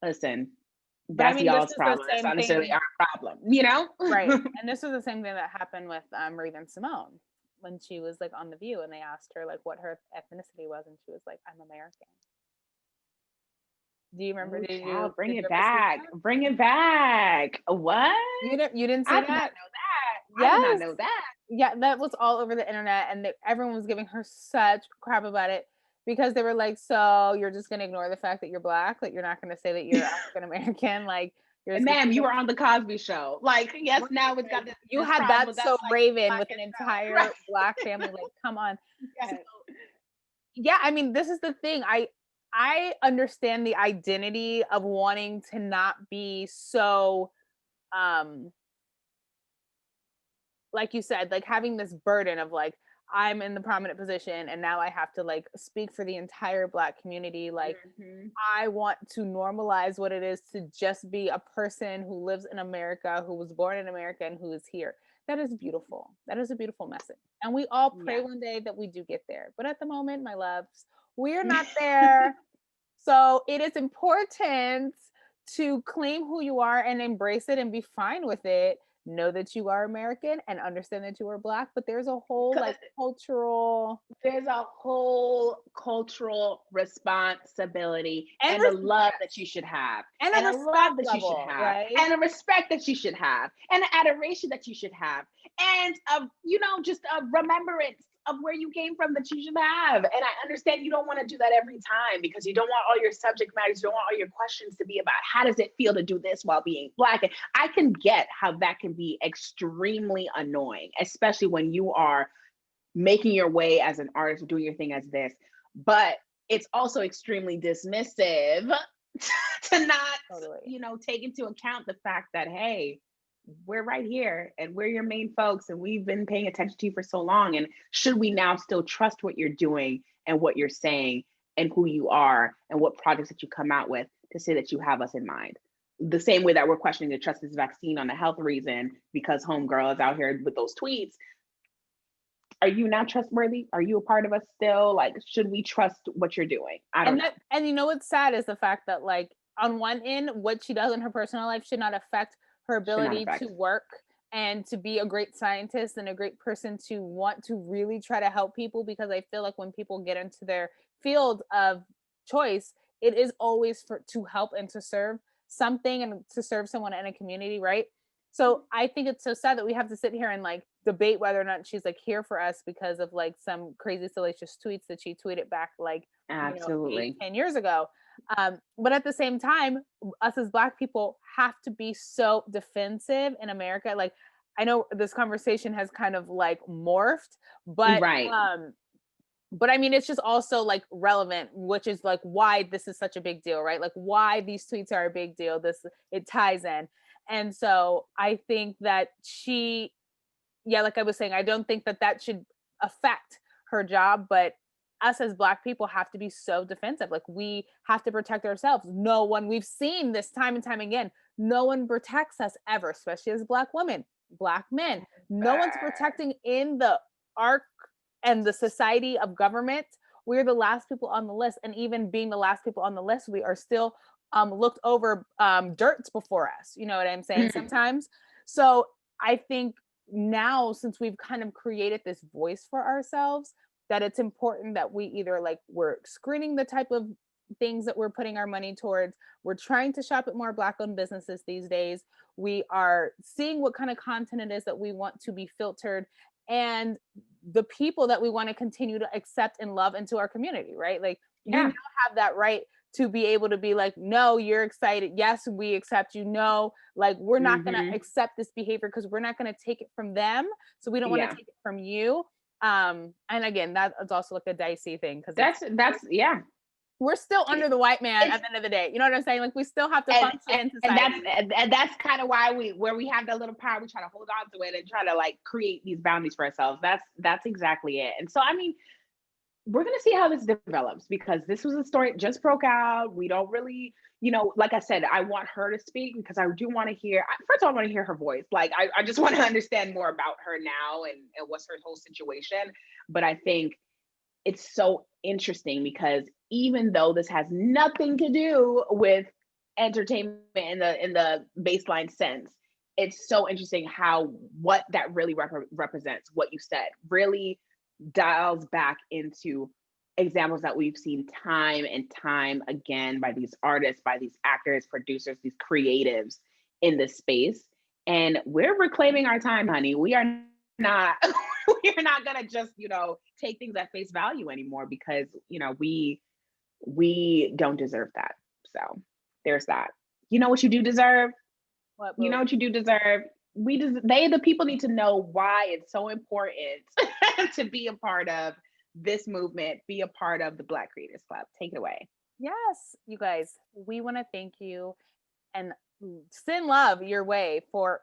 [SPEAKER 1] listen, that's y'all's problem. That's not necessarily our problem,
[SPEAKER 2] Right. And this was the same thing that happened with Raven Simone when she was like on The View, and they asked her like what her ethnicity was, and she was like, I'm American. Do you remember?
[SPEAKER 1] Bring it back. Bring it back. What?
[SPEAKER 2] You didn't see that?
[SPEAKER 1] I did not know that.
[SPEAKER 2] Yes.
[SPEAKER 1] I did not know that.
[SPEAKER 2] Yeah, that was all over the internet, and everyone was giving her such crap about it, because they were like, so you're just going to ignore the fact that you're Black? Like, you're not going to say that you're African American? Like,
[SPEAKER 1] ma'am, you were on the Cosby Show. Like, yes, now it's got this.
[SPEAKER 2] You had that so like, Raven with an entire right. Black family. Like, come on. Yes. So, yeah, I mean, this is the thing. I understand the identity of wanting to not be so, like you said, like having this burden of like, I'm in the prominent position and now I have to like speak for the entire Black community. Like, I want to normalize what it is to just be a person who lives in America, who was born in America, and who is here. That is beautiful. That is a beautiful message. And we all pray one day that we do get there. But at the moment, my loves, we're not there. So it is important to claim who you are and embrace it and be fine with it. Know that you are American and understand that you are Black, but there's a whole
[SPEAKER 1] cultural responsibility and a love that you should have, and a love that you should have, right? And a respect that you should have, and an adoration that you should have, and just a remembrance of where you came from that you should have. And I understand you don't want to do that every time, because you don't want all your subject matters, you don't want all your questions to be about how does it feel to do this while being Black. And I can get how that can be extremely annoying, especially when you are making your way as an artist or doing your thing as this. But it's also extremely dismissive to not, take into account the fact that, hey, we're right here and we're your main folks and we've been paying attention to you for so long. And should we now still trust what you're doing and what you're saying and who you are and what projects that you come out with to say that you have us in mind? The same way that we're questioning the trust this vaccine on a health reason because homegirl is out here with those tweets. Are you not trustworthy? Are you a part of us still? Like, should we trust what you're doing? I don't know.
[SPEAKER 2] And what's sad is the fact that, like, on one end, what she does in her personal life should not affect her ability to work and to be a great scientist and a great person to want to really try to help people. Because I feel like when people get into their field of choice, it is always to help and to serve something and to serve someone in a community, right? So I think it's so sad that we have to sit here and like debate whether or not she's like here for us because of like some crazy salacious tweets that she tweeted back like
[SPEAKER 1] absolutely
[SPEAKER 2] 10 years ago. But at the same time, us as Black people have to be so defensive in America. Like, I know this conversation has kind of like morphed, but
[SPEAKER 1] right.
[SPEAKER 2] But I mean, it's just also like relevant, which is like why this is such a big deal, right? Like why these tweets are a big deal. It ties in. And so I think that like I was saying, I don't think that should affect her job, but us as Black people have to be so defensive. Like, we have to protect ourselves. We've seen this time and time again, no one protects us ever, especially as Black women, Black men. No one's protecting in the arc and the society of government. We're the last people on the list. And even being the last people on the list, we are still looked over dirt before us. You know what I'm saying? Sometimes. So I think now, since we've kind of created this voice for ourselves, that it's important that we either like we're screening the type of things that we're putting our money towards. We're trying to shop at more Black-owned businesses these days. We are seeing what kind of content it is that we want to be filtered, and the people that we want to continue to accept and love into our community, right? Like, you now have that right to be able to be like, no, you're excited. Yes, we accept you. No, like, we're not going to accept this behavior because we're not going to take it from them. So we don't want to take it from you. And again, that is also like a dicey thing, because we're still under the white man at the end of the day. You know what I'm saying? Like, we still have to function in society.
[SPEAKER 1] And that's kind of why where we have that little power, we try to hold on to it and try to like create these boundaries for ourselves. That's exactly it. And so, I mean, we're going to see how this develops, because this was a story that just broke out. We don't really, like I said, I want her to speak because I do want to hear, first of all, I want to hear her voice. Like, I just want to understand more about her now and what's her whole situation. But I think it's so interesting because even though this has nothing to do with entertainment in the baseline sense, it's so interesting how what that really represents, what you said, really dials back into examples that we've seen time and time again by these artists, by these actors, producers, these creatives in this space. And we're reclaiming our time, honey. We are not we're not gonna just take things at face value anymore, because we don't deserve that. So there's that. You know what you do deserve?
[SPEAKER 2] What
[SPEAKER 1] you do deserve? The people need to know why it's so important to be a part of this movement, be a part of the Black Creators Club. Take it away.
[SPEAKER 2] Yes, you guys, we want to thank you and send love your way for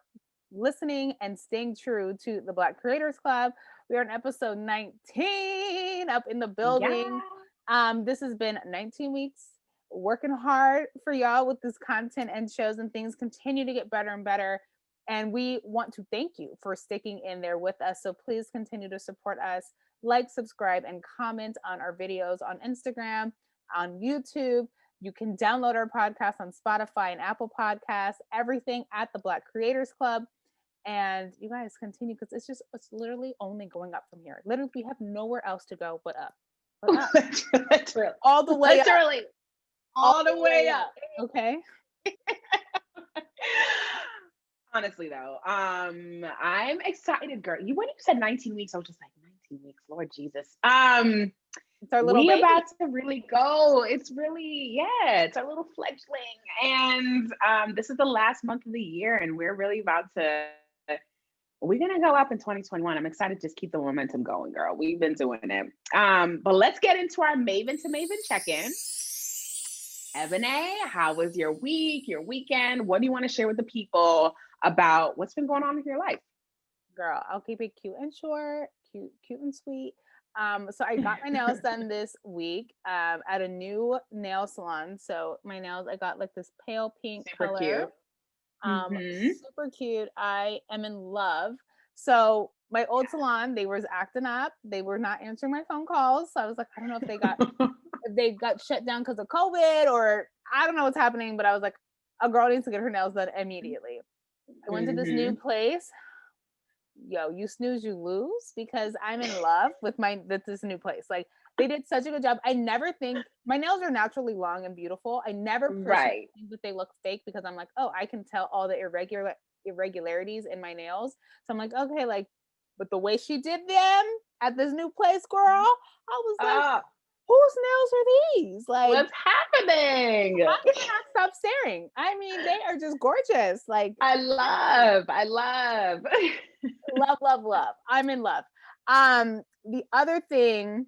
[SPEAKER 2] listening and staying true to the Black Creators Club. We are on episode 19 up in the building. This has been 19 weeks working hard for y'all with this content and shows, and things continue to get better and better. And we want to thank you for sticking in there with us. So please continue to support us. Like, subscribe, and comment on our videos on Instagram, on YouTube. You can download our podcast on Spotify and Apple Podcasts, everything at the Black Creators Club. And you guys continue, because it's literally only going up from here. Literally, we have nowhere else to go but up.
[SPEAKER 1] Literally.
[SPEAKER 2] All the way
[SPEAKER 1] literally.
[SPEAKER 2] up.
[SPEAKER 1] All the way up.
[SPEAKER 2] Okay.
[SPEAKER 1] Honestly though, I'm excited, girl. When you said 19 weeks, I was just like, 19 weeks, Lord Jesus.
[SPEAKER 2] It's our little baby.
[SPEAKER 1] About to really go. It's really, it's our little fledgling. And this is the last month of the year, and we're really about to, we're gonna go up in 2021. I'm excited to just keep the momentum going, girl. We've been doing it. But let's get into our Maven to Maven check-in. Ebony, how was your week, your weekend? What do you want to share with the people about what's been going on with your life?
[SPEAKER 2] Girl, I'll keep it cute and short, cute and sweet. So I got my nails done this week at a new nail salon. So my nails, I got like this pale pink color. Cute. Super cute. I am in love. So my old salon, they was acting up. They were not answering my phone calls. So I was like, I don't know if they got shut down because of COVID, or I don't know what's happening, but I was like, a girl needs to get her nails done immediately. I went to this new place. Yo, you snooze, you lose, because I'm in love with this new place. Like, they did such a good job. I never think my nails are naturally long and beautiful. I never think that they look fake, because I'm like, oh, I can tell all the irregularities in my nails. So I'm like, okay, like, but the way she did them at this new place, girl, I was like, whose nails are these? Like,
[SPEAKER 1] what's happening?
[SPEAKER 2] I cannot stop staring. I mean, they are just gorgeous. Like,
[SPEAKER 1] I love
[SPEAKER 2] love. I'm in love. The other thing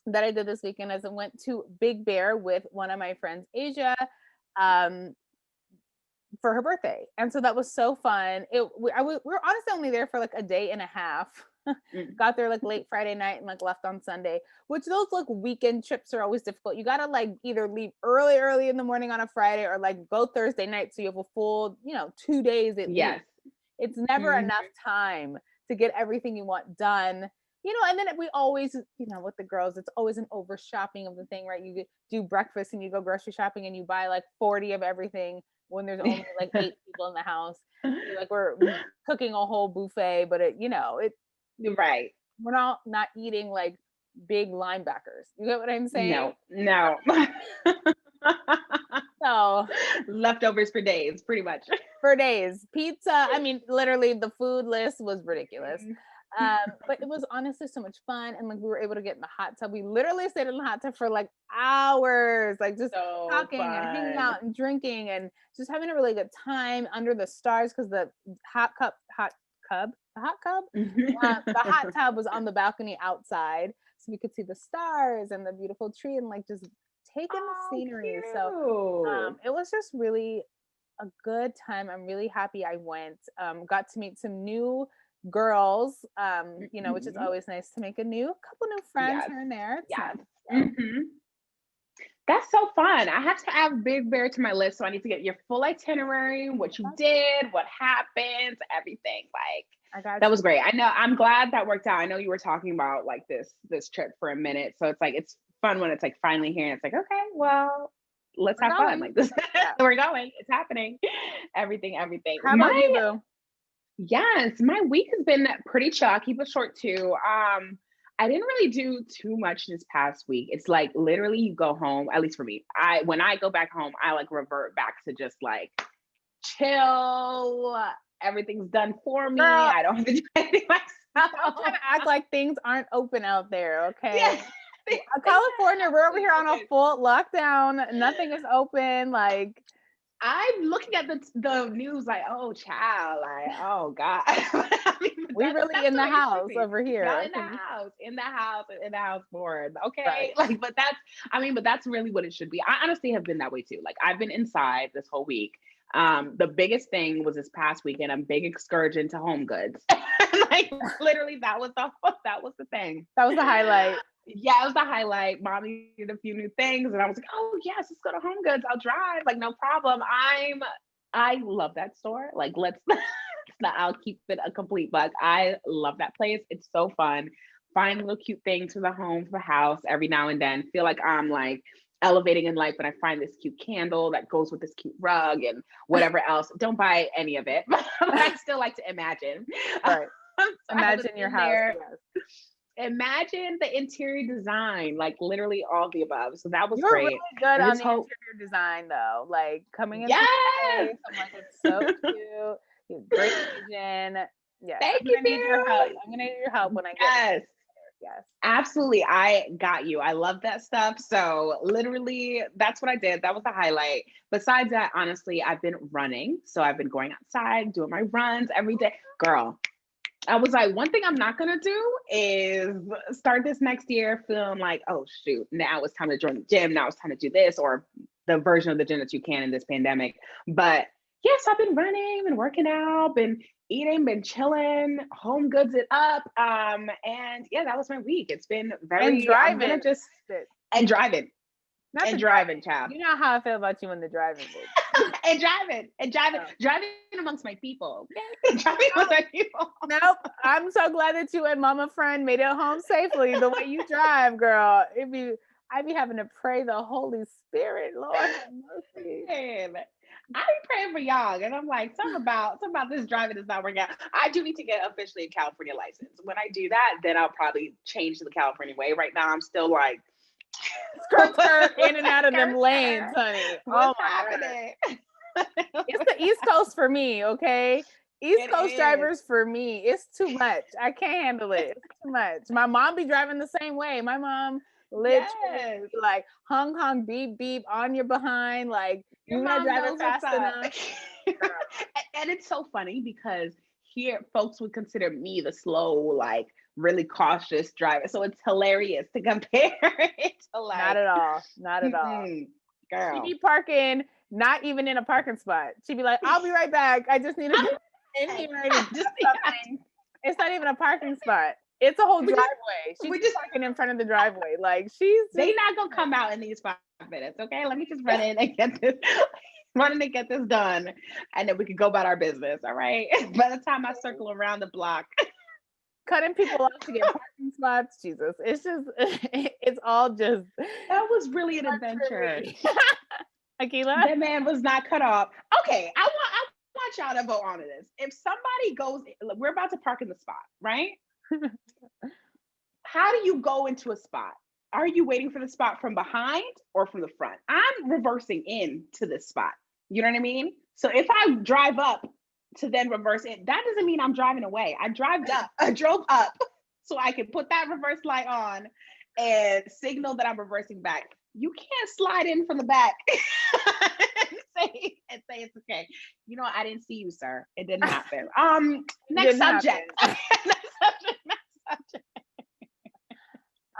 [SPEAKER 2] that I did this weekend is I went to Big Bear with one of my friends, Asia, for her birthday. And so that was so fun. We're honestly only there for like a day and a half. Got there like late Friday night and like left on Sunday, which those like weekend trips are always difficult. You gotta like either leave early in the morning on a Friday, or like go Thursday night, so you have a full 2 days at least. It's never enough time to get everything you want done, and then we always, with the girls, it's always an over shopping of the thing, right? You do breakfast and you go grocery shopping and you buy like 40 of everything when there's only like 8 people in the house. Like, we're cooking a whole buffet, but we're not eating like big linebackers. You get what I'm saying?
[SPEAKER 1] No.
[SPEAKER 2] So
[SPEAKER 1] leftovers for days, pretty much.
[SPEAKER 2] For days. Pizza. I mean, literally the food list was ridiculous. But it was honestly so much fun. And like we were able to get in the hot tub. We literally stayed in the hot tub for like hours, like just talking and hanging out and drinking and just having a really good time under the stars because the hot tub was on the balcony outside. So we could see the stars and the beautiful tree and like just taking the scenery.
[SPEAKER 1] Cute.
[SPEAKER 2] So it was just really a good time. I'm really happy I went. Got to meet some new girls, you know, which is always nice to make a couple new friends here and there.
[SPEAKER 1] That's so fun. I have to add Big Bear to my list, so I need to get your full itinerary, what you did, what happened, everything. Like that was great. I know. I'm glad that worked out. I know you were talking about like this trip for a minute, so it's like it's fun when it's like finally here and it's like, okay, well, let's have fun. Like this, we're going. It's happening. Everything.
[SPEAKER 2] How about you, Boo?
[SPEAKER 1] Yes, my week has been pretty chill. I'll keep it short too. I didn't really do too much this past week. It's like literally you go home, at least for me. When I go back home, I like revert back to just like chill. Everything's done for me.
[SPEAKER 2] Girl,
[SPEAKER 1] I don't have to do anything myself.
[SPEAKER 2] I'm trying to act like things aren't open out there, okay? Yeah. California, we're over here on a full lockdown. Nothing is open. Like
[SPEAKER 1] I'm looking at the news like, oh, child, like, oh, God. I mean,
[SPEAKER 2] we really in the house over here.
[SPEAKER 1] Y'all in the house board. Okay. Right. Like, but that's really what it should be. I honestly have been that way too. Like I've been inside this whole week. The biggest thing was this past weekend, a big excursion to Home Goods. Like literally that was the thing.
[SPEAKER 2] That was the highlight.
[SPEAKER 1] Yeah, it was the highlight. Mommy did a few new things, and I was like, "Oh yes, let's go to Home Goods. I'll drive. Like, no problem." I love that store. Like, I'll keep it a complete bug. I love that place. It's so fun. Find little cute things for the home, for the house every now and then. Feel like I'm like elevating in life when I find this cute candle that goes with this cute rug and whatever else. Don't buy any of it, but I still like to imagine.
[SPEAKER 2] Right. Imagine your house. Yes.
[SPEAKER 1] Imagine the interior design, like literally all the above. So that was
[SPEAKER 2] You're
[SPEAKER 1] great.
[SPEAKER 2] Really good on the interior design, though. Like coming in.
[SPEAKER 1] Yes.
[SPEAKER 2] I'm like, it's so cute. You have great vision. Yeah.
[SPEAKER 1] Thank you.
[SPEAKER 2] I'm gonna need your help when I get. Yes.
[SPEAKER 1] Absolutely. I got you. I love that stuff. So literally, that's what I did. That was the highlight. Besides that, honestly, I've been running. So I've been going outside, doing my runs every day. Girl. I was like, one thing I'm not going to do is start this next year feeling like, oh, shoot, now it's time to join the gym. Now it's time to do this, or the version of the gym that you can in this pandemic. But yes, I've been running, been working out, been eating, been chilling, Home Goods it up. And yeah, that was my week. It's been very,
[SPEAKER 2] and driving.
[SPEAKER 1] Driving, child.
[SPEAKER 2] You know how I feel about you in the driving.
[SPEAKER 1] and driving amongst my people. Okay? Driving amongst my people.
[SPEAKER 2] Nope. I'm so glad that you and Mama Friend made it home safely. The way you drive, girl. I'd be having to pray the Holy Spirit, Lord have mercy.
[SPEAKER 1] Man, I be praying for y'all, and I'm like, something about this driving is not working out. I do need to get officially a California license. When I do that, then I'll probably change to the California way. Right now, I'm still like
[SPEAKER 2] skirt in and out of them lanes, honey.
[SPEAKER 1] What's happening?
[SPEAKER 2] It's the East Coast for me, okay? East Coast drivers for me. It's too much. I can't handle it. It's too much. My mom be driving the same way. My mom literally like hung beep beep on your behind, like you're not driving fast enough.
[SPEAKER 1] And it's so funny because here folks would consider me the slow, like really cautious driver. So it's hilarious to compare it to like
[SPEAKER 2] not at all.
[SPEAKER 1] Girl.
[SPEAKER 2] She'd be parking, not even in a parking spot. She'd be like, I'll be right back. I just need to get in here and do something. It's not even a parking spot. It's a whole driveway. She's just parking in front of the driveway. Like
[SPEAKER 1] they not gonna come out in these 5 minutes. Okay, let me just run in and get this done, and then we can go about our business. All right. By the time I circle around the block,
[SPEAKER 2] cutting people off to get parking spots, Jesus, it's all just.
[SPEAKER 1] That was really an adventure.
[SPEAKER 2] Akila,
[SPEAKER 1] that man was not cut off. Okay, I want y'all to vote on this. If somebody goes, we're about to park in the spot, right? how do you go into a spot? Are you waiting for the spot from behind or from the front? I'm reversing in to this spot. You know what I mean? So if I drive up to then reverse in, that doesn't mean I'm driving away. I drove up so I can put that reverse light on and signal that I'm reversing back. You can't slide in from the back and say it's okay. You know, I didn't see you, sir. It didn't happen. Next subject.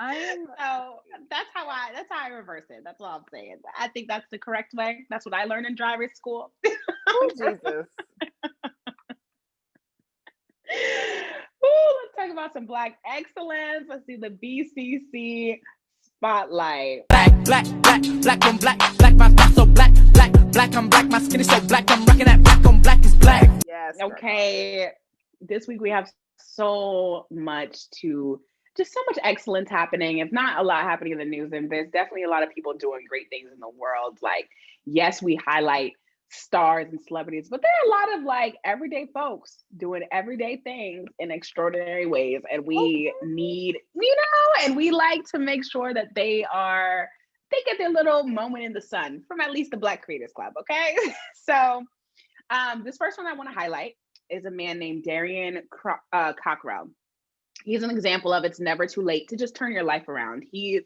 [SPEAKER 1] So that's how I reverse it. That's all I'm saying. I think that's the correct way. That's what I learned in driver's school.
[SPEAKER 2] Oh, Jesus.
[SPEAKER 1] Ooh, let's talk about some Black excellence. Let's see the BCC Spotlight.
[SPEAKER 3] Black on black, my thoughts so black on black, my skin is so black, I'm rocking that black on black is black.
[SPEAKER 1] Yes. Okay. This week we have so much excellence happening. If not a lot happening in the news, and there's definitely a lot of people doing great things in the world. Like, yes, we highlight stars and celebrities, but there are a lot of like everyday folks doing everyday things in extraordinary ways. And we need, and we like to make sure that they get their little moment in the sun from at least the Black Creators Club. Okay. So this first one I want to highlight is a man named Darrion Cockrell. He's an example of it's never too late to just turn your life around. He's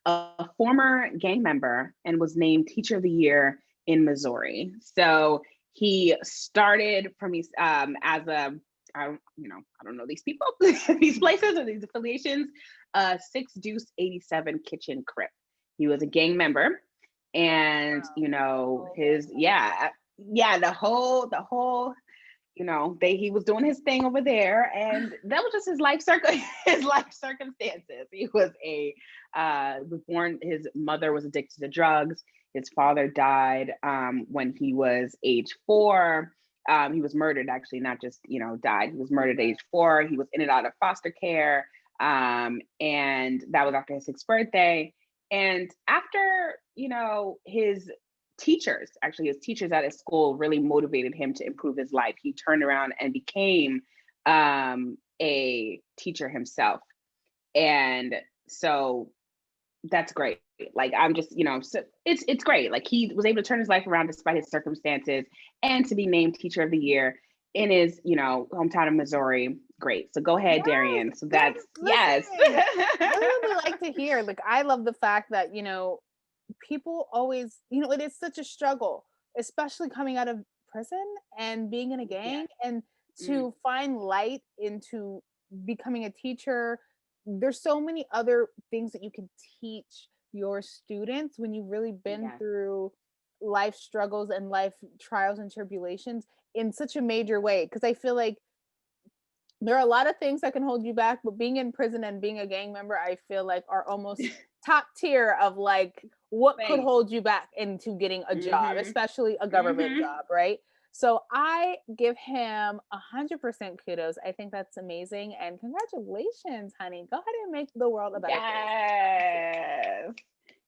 [SPEAKER 1] a former gang member and was named Teacher of the Year in Missouri. So he started from his as a, I don't know these people, these places or these affiliations, 6 Deuce 87 Kitchen Crip. He was a gang member, and the whole he was doing his thing over there, and that was just his life circumstances. He was was born, his mother was addicted to drugs. His father died when he was age 4. He was murdered, actually, not just, died. He was murdered at age 4. He was in and out of foster care. And that was after his 6th birthday. And after, his teachers at his school really motivated him to improve his life, he turned around and became a teacher himself. And so that's great. Like, I'm just, so it's great. Like, he was able to turn his life around despite his circumstances, and to be named Teacher of the Year in his, hometown of Missouri. Great. So go ahead, Darrion. So that's, yes.
[SPEAKER 2] I really like to hear, like, I love the fact that, people always, it is such a struggle, especially coming out of prison and being in a gang, and to find light into becoming a teacher. There's so many other things that you can teach your students when you've really been through life struggles and life trials and tribulations in such a major way. Because I feel like there are a lot of things that can hold you back, but being in prison and being a gang member, I feel like are almost top tier of like what could hold you back into getting a job, especially a government job, right? So I give him 100% kudos. I think that's amazing. And congratulations, honey. Go ahead and make the world a better place.
[SPEAKER 1] Yes.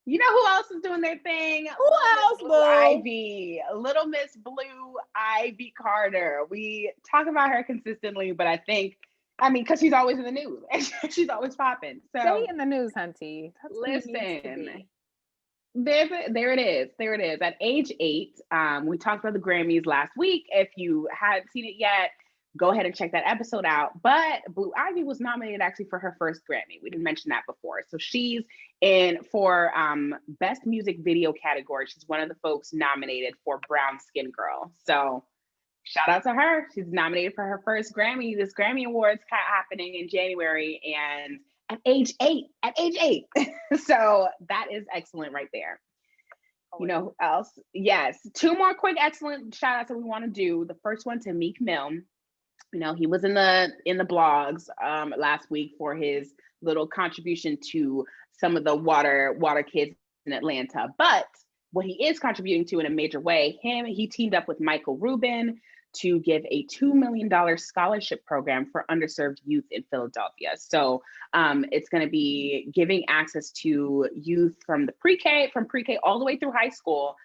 [SPEAKER 1] You know who else is doing their thing?
[SPEAKER 2] Who else, Blue
[SPEAKER 1] Ivy. Little Miss Blue Ivy Carter. We talk about her consistently, but I think, because she's always in the news. She's always popping. So
[SPEAKER 2] stay in the news, hunty.
[SPEAKER 1] Listen. There it is. At age 8, we talked about the Grammys last week. If you hadn't seen it yet, go ahead and check that episode out. But Blue Ivy was nominated actually for her first Grammy. We didn't mention that before. So she's in for Best Music Video category. She's one of the folks nominated for Brown Skin Girl. So shout out to her. She's nominated for her first Grammy. This Grammy Awards happening in January, and at age 8. So that is excellent right there. You know who else? Yes. 2 more quick excellent shout outs that we want to do. The first one to Meek Mill. He was in the blogs last week for his little contribution to some of the water kids in Atlanta. But what he is contributing to in a major way, he teamed up with Michael Rubin to give a $2 million scholarship program for underserved youth in Philadelphia. So it's going to be giving access to youth from pre-K all the way through high school.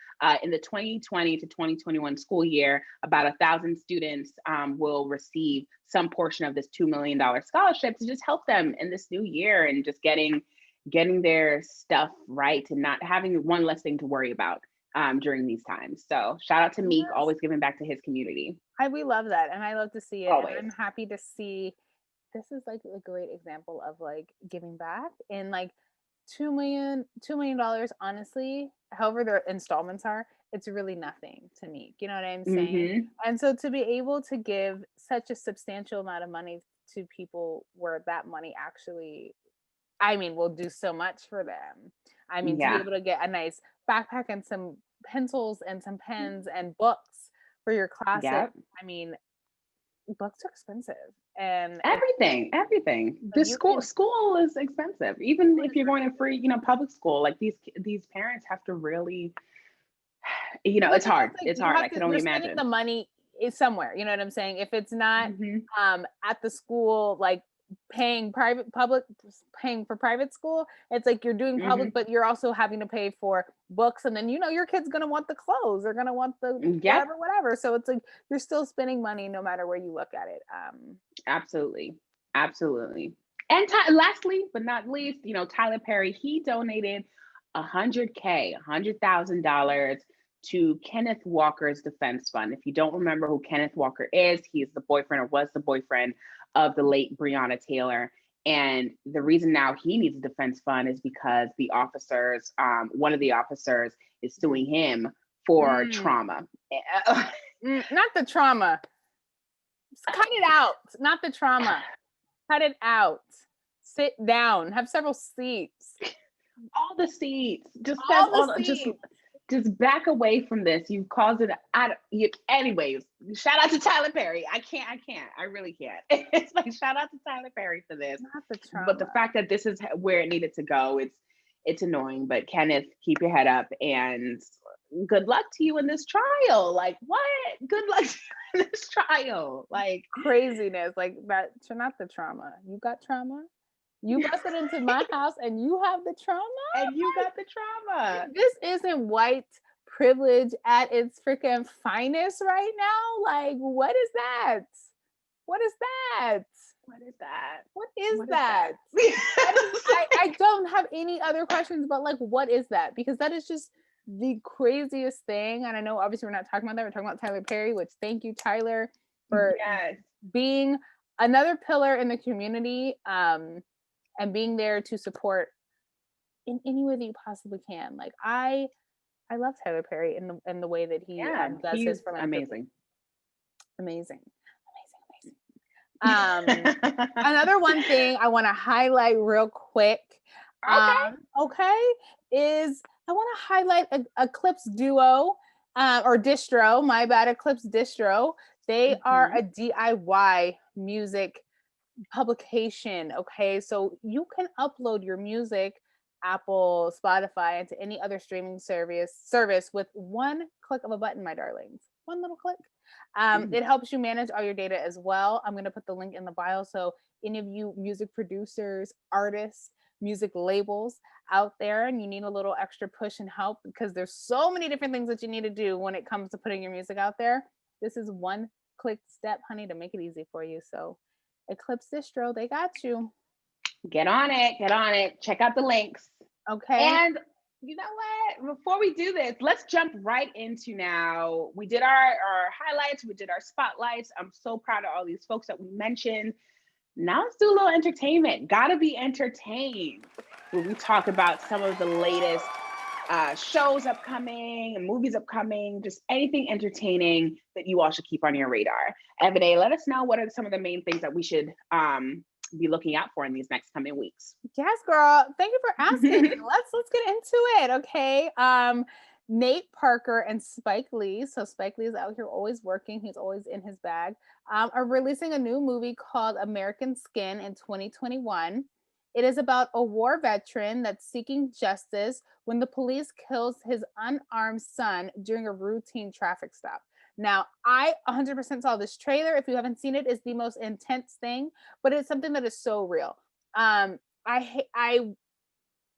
[SPEAKER 1] In the 2020 to 2021 school year, about 1,000 students will receive some portion of this $2 million scholarship to just help them in this new year and just getting their stuff right and not having one less thing to worry about during these times. So shout out to Meek, always giving back to his community.
[SPEAKER 2] We love that. And I love to see it.
[SPEAKER 1] Always.
[SPEAKER 2] And I'm happy to see this is like a great example of like giving back and like $2 million, honestly, however their installments are, it's really nothing to me. You know what I'm saying? Mm-hmm. And so to be able to give such a substantial amount of money to people where that money actually, I mean, will do so much for them. I mean, to be able to get a nice backpack and some pencils and some pens and books for your classes. Yep. I mean, books are expensive. And
[SPEAKER 1] everything. The school is expensive. Even if you're going to free, public school, like these parents have to really, it's hard. It's hard. I can only imagine.
[SPEAKER 2] The money is somewhere. You know what I'm saying? If it's not at the school, like paying for private school, it's like you're doing public, but you're also having to pay for books, and then your kid's gonna want the clothes, they're gonna want the whatever. So it's like you're still spending money no matter where you look at it.
[SPEAKER 1] Absolutely. And lastly but not least, Tyler Perry, he donated $100,000 to Kenneth Walker's defense fund. If you don't remember who Kenneth Walker is, he is the boyfriend or was the boyfriend of the late Breonna Taylor. And the reason now he needs a defense fund is because the officers, one of the officers is suing him for trauma.
[SPEAKER 2] Not the trauma. Cut it out. Not the trauma. Cut it out. Sit down. Have several seats.
[SPEAKER 1] All the seats. Just back away from this. You've caused it. Anyways, shout out to Tyler Perry. I really can't. It's like, shout out to Tyler Perry for this.
[SPEAKER 2] Not the trauma.
[SPEAKER 1] But the fact that this is where it needed to go, it's annoying. But Kenneth, keep your head up and good luck to you in this trial. Like, what? Good luck to you in this trial. Like,
[SPEAKER 2] craziness. Like, that. Not the trauma. You got trauma? You busted into my house and you have the trauma?
[SPEAKER 1] And you got the trauma.
[SPEAKER 2] This isn't white privilege at its freaking finest right now. Like, what is that? What is that? I don't have any other questions, but like, what is that? Because that is just the craziest thing. And I know obviously we're not talking about that. We're talking about Tyler Perry, which thank you, Tyler, for being another pillar in the community. And being there to support in any way that you possibly can. Like I love Tyler Perry in the way that he does his philanthropy.
[SPEAKER 1] Amazing.
[SPEAKER 2] Another one thing I want to highlight real quick. Is I want to highlight Eclipse Duo or Distro. My bad, Eclipse Distro. They are a DIY music publication. Okay, so you can upload your music, Apple, Spotify, and to any other streaming service with one click of a button, my darlings. One little click. It helps you manage all your data as well. I'm going to put the link in the bio, so any of you music producers, artists, music labels out there, and you need a little extra push and help because there's so many different things that you need to do when it comes to putting your music out there. This is one click step, honey, to make it easy for you. So Eclipse Distro, they got you.
[SPEAKER 1] Get on it. Check out the links.
[SPEAKER 2] Okay.
[SPEAKER 1] And you know what? Before we do this, let's jump right into now. We did our highlights. We did our spotlights. I'm so proud of all these folks that we mentioned. Now let's do a little entertainment. Gotta be entertained. Where we talk about some of the latest shows upcoming, movies upcoming, just anything entertaining that you all should keep on your radar. Ebony, let us know what are some of the main things that we should be looking out for in these next coming weeks.
[SPEAKER 2] Yes, girl. Thank you for asking. Let's get into it. Okay. Nate Parker and Spike Lee. So Spike Lee is out here always working. He's always in his bag. Are releasing a new movie called American Skin in 2021. It is about a war veteran that's seeking justice when the police kills his unarmed son during a routine traffic stop. Now, I 100% saw this trailer. If you haven't seen it, it's the most intense thing, but it's something that is so real.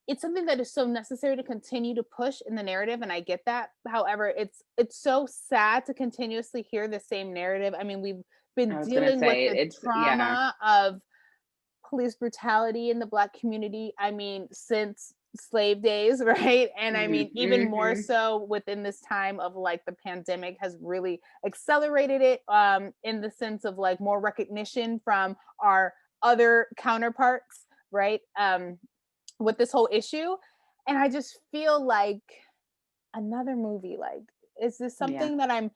[SPEAKER 2] It's something that is so necessary to continue to push in the narrative, and I get that. However, it's so sad to continuously hear the same narrative. I mean, we've been dealing with the trauma of police brutality in the Black community, I mean, since slave days, right? And I mean, even more so within this time of like the pandemic has really accelerated it, in the sense of like more recognition from our other counterparts, right? With this whole issue. And I just feel like another movie, like, is this something that I'm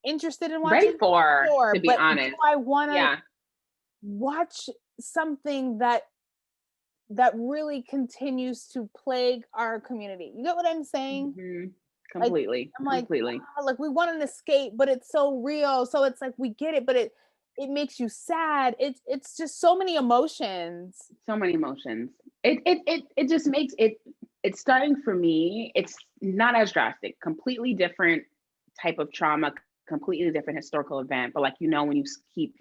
[SPEAKER 2] interested in watching?
[SPEAKER 1] Ready for, to be honest.
[SPEAKER 2] Do I want to watch something that really continues to plague our community? You get what I'm saying?
[SPEAKER 1] Completely.
[SPEAKER 2] Like, I'm like,
[SPEAKER 1] completely.
[SPEAKER 2] oh, like we want an escape, but it's so real. So it's like we get it, but it makes you sad. It's just so many emotions.
[SPEAKER 1] So many emotions. It just makes it's starting for me. It's not as drastic. Completely different type of trauma, completely different historical event. But like, you know, when you keep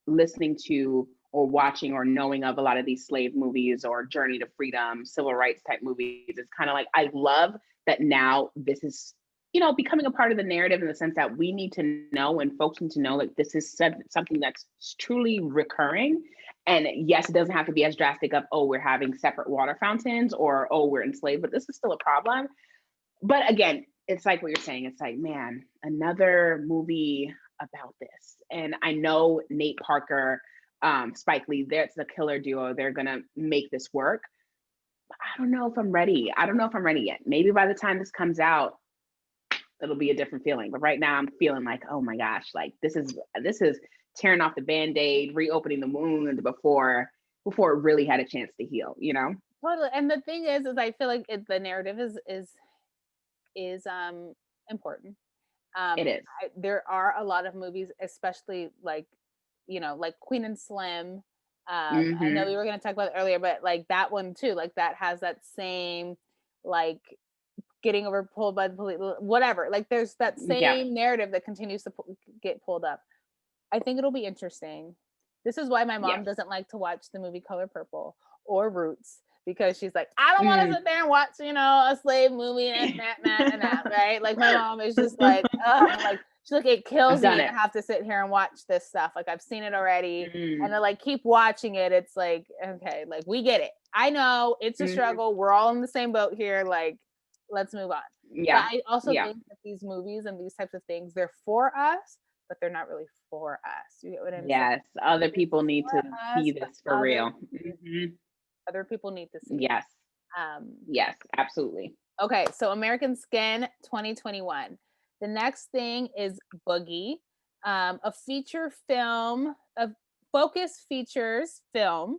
[SPEAKER 1] listening to or watching or knowing of a lot of these slave movies or Journey to Freedom, civil rights type movies, it's kind of like, I love that now this is, you know, becoming a part of the narrative in the sense that we need to know and folks need to know, like, this is something that's truly recurring. And yes, it doesn't have to be as drastic of, oh, we're having separate water fountains or, oh, we're enslaved, but this is still a problem. But again, it's like what you're saying. It's like, man, another movie about this. And I know Nate Parker, Spike Lee, that's the killer duo. They're going to make this work. But I don't know if I'm ready. I don't know if I'm ready yet. Maybe by the time this comes out, it'll be a different feeling. But right now I'm feeling like, oh my gosh, like this is tearing off the Band-Aid, reopening the wound before it really had a chance to heal, you know?
[SPEAKER 2] Totally. And the thing is I feel like the narrative is important.
[SPEAKER 1] It is.
[SPEAKER 2] There are a lot of movies, especially like, you know, like Queen and Slim. I know we were going to talk about it earlier, but like that one too, like that has that same, like, getting pulled by the police, whatever. Like there's that same narrative that continues to get pulled up. I think it'll be interesting. This is why my mom doesn't like to watch the movie Color Purple or Roots, because she's like, I don't want to sit there and watch, you know, a slave movie and that, right? Like my mom is just like, like she's like, it kills me to have to sit here and watch this stuff. Like I've seen it already, and to like keep watching it. It's like, okay, like we get it. I know it's a struggle. We're all in the same boat here. Like, let's move on. Yeah. But I also think that these movies and these types of things, they're for us, but they're not really for us. You get what I'm saying?
[SPEAKER 1] Yes. Other people need to see this for real.
[SPEAKER 2] Other people need to see.
[SPEAKER 1] Yes. Yes, absolutely.
[SPEAKER 2] Okay. So American Skin 2021. The next thing is Boogie, a feature film, a Focus Features film,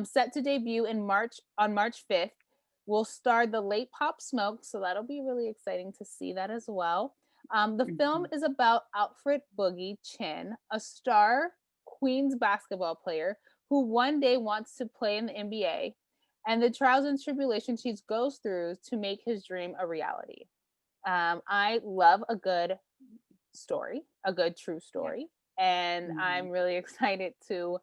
[SPEAKER 2] set to debut on March 5th. Will star the late Pop Smoke, so that'll be really exciting to see that as well. The film is about Alfred Boogie Chin, a star Queens basketball player who one day wants to play in the NBA, and the trials and tribulations he goes through to make his dream a reality. I love a good story, a good true story, and I'm really excited to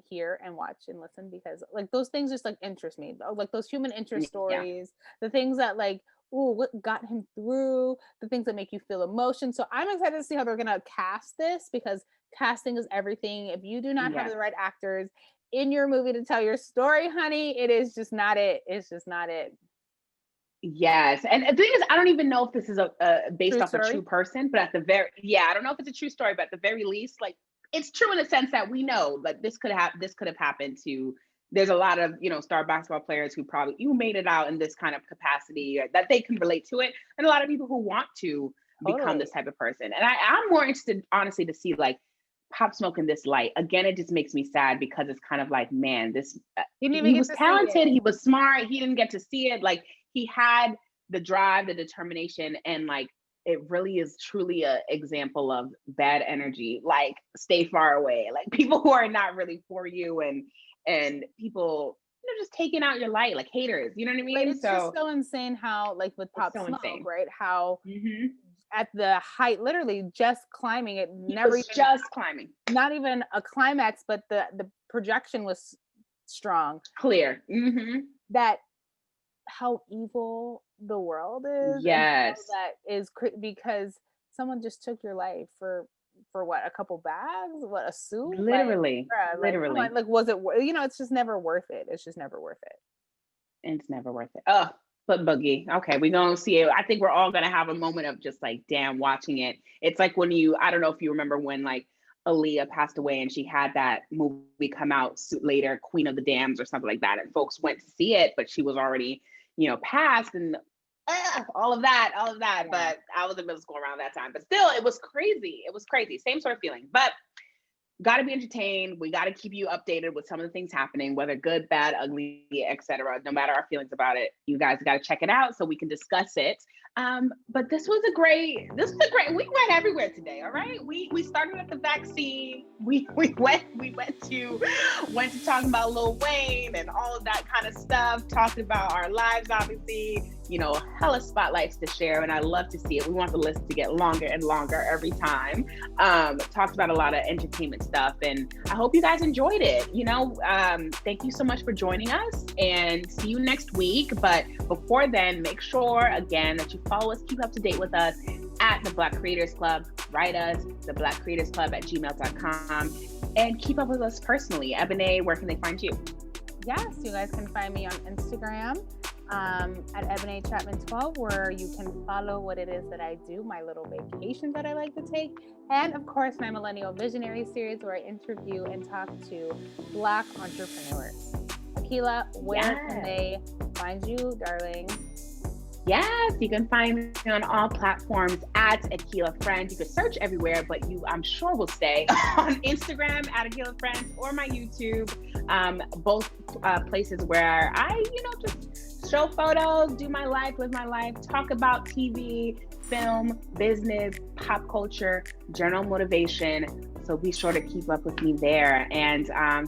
[SPEAKER 2] hear and watch and listen, because like those things just like interest me, like those human interest stories, the things that like, ooh, what got him through, the things that make you feel emotion. So I'm excited to see how they're gonna cast this, because casting is everything. If you do not have the right actors in your movie to tell your story, honey, it is just not it. It's just not it.
[SPEAKER 1] Yes. And the thing is, I don't even know if this is based off a true person, but at the very, I don't know if it's a true story, but at the very least, like, it's true in the sense that we know, like, this could have happened to, there's a lot of, you know, star basketball players who made it out in this kind of capacity, that they can relate to it. And a lot of people who want to become this type of person. And I'm more interested, honestly, to see like Pop Smoke in this light. Again, it just makes me sad, because it's kind of like, man, this, he was talented, he was smart, he didn't get to see it. Like, he had the drive, the determination, and like, it really is truly an example of bad energy. Like, stay far away. Like, people who are not really for you, and people, just taking out your light, like haters. You know what I mean?
[SPEAKER 2] But it's just so insane how, like with Pop Smoke,
[SPEAKER 1] insane.
[SPEAKER 2] right? How at the height, literally just climbing, it never even
[SPEAKER 1] just climbing.
[SPEAKER 2] Not even a climax, but the projection was strong,
[SPEAKER 1] clear.
[SPEAKER 2] That how evil the world is.
[SPEAKER 1] Yes,
[SPEAKER 2] that is because someone just took your life for what, a couple bags, what, a suit,
[SPEAKER 1] literally.
[SPEAKER 2] Like was it? It's just never worth it. It's just never worth it.
[SPEAKER 1] It's never worth it. Oh, but Boogie. Okay, we're gonna see it. I think we're all gonna have a moment of just like, damn, watching it. It's like when I don't know if you remember when like Aaliyah passed away and she had that movie come out later, Queen of the Dams or something like that, and folks went to see it, but she was already, passed, and all of that. Yeah. But I was in middle school around that time. But still, it was crazy. Same sort of feeling. But got to be entertained. We got to keep you updated with some of the things happening, whether good, bad, ugly, etc. No matter our feelings about it, you guys got to check it out so we can discuss it. But this was a great. We went everywhere today. All right, we started at the vaccine. We went to talking about Lil Wayne and all of that kind of stuff. Talking about our lives, obviously. Hella spotlights to share, and I love to see it. We want the list to get longer and longer every time. Talked about a lot of entertainment stuff, and I hope you guys enjoyed it. Thank you so much for joining us, and see you next week. But before then, make sure again that you follow us, keep up to date with us at the Black Creators Club. Write us, theblackcreatorsclub@gmail.com, and keep up with us personally. Ebony, where can they find you?
[SPEAKER 2] Yes, you guys can find me on Instagram at Ebony Chapman 12, where you can follow what it is that I do, my little vacations that I like to take, and of course my Millennial Visionary series, where I interview and talk to Black entrepreneurs. Akila, where can they find you, darling?
[SPEAKER 1] Yes, you can find me on all platforms at Akila Friends. You can search everywhere, but I'm sure will stay on Instagram at Akila Friends or my YouTube. Both places where I, just show photos, do my life, live my life, talk about TV, film, business, pop culture, journal motivation. So be sure to keep up with me there. And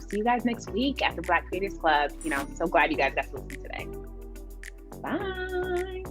[SPEAKER 1] see you guys next week at the Black Creators Club. So glad you guys got to listen today. Bye.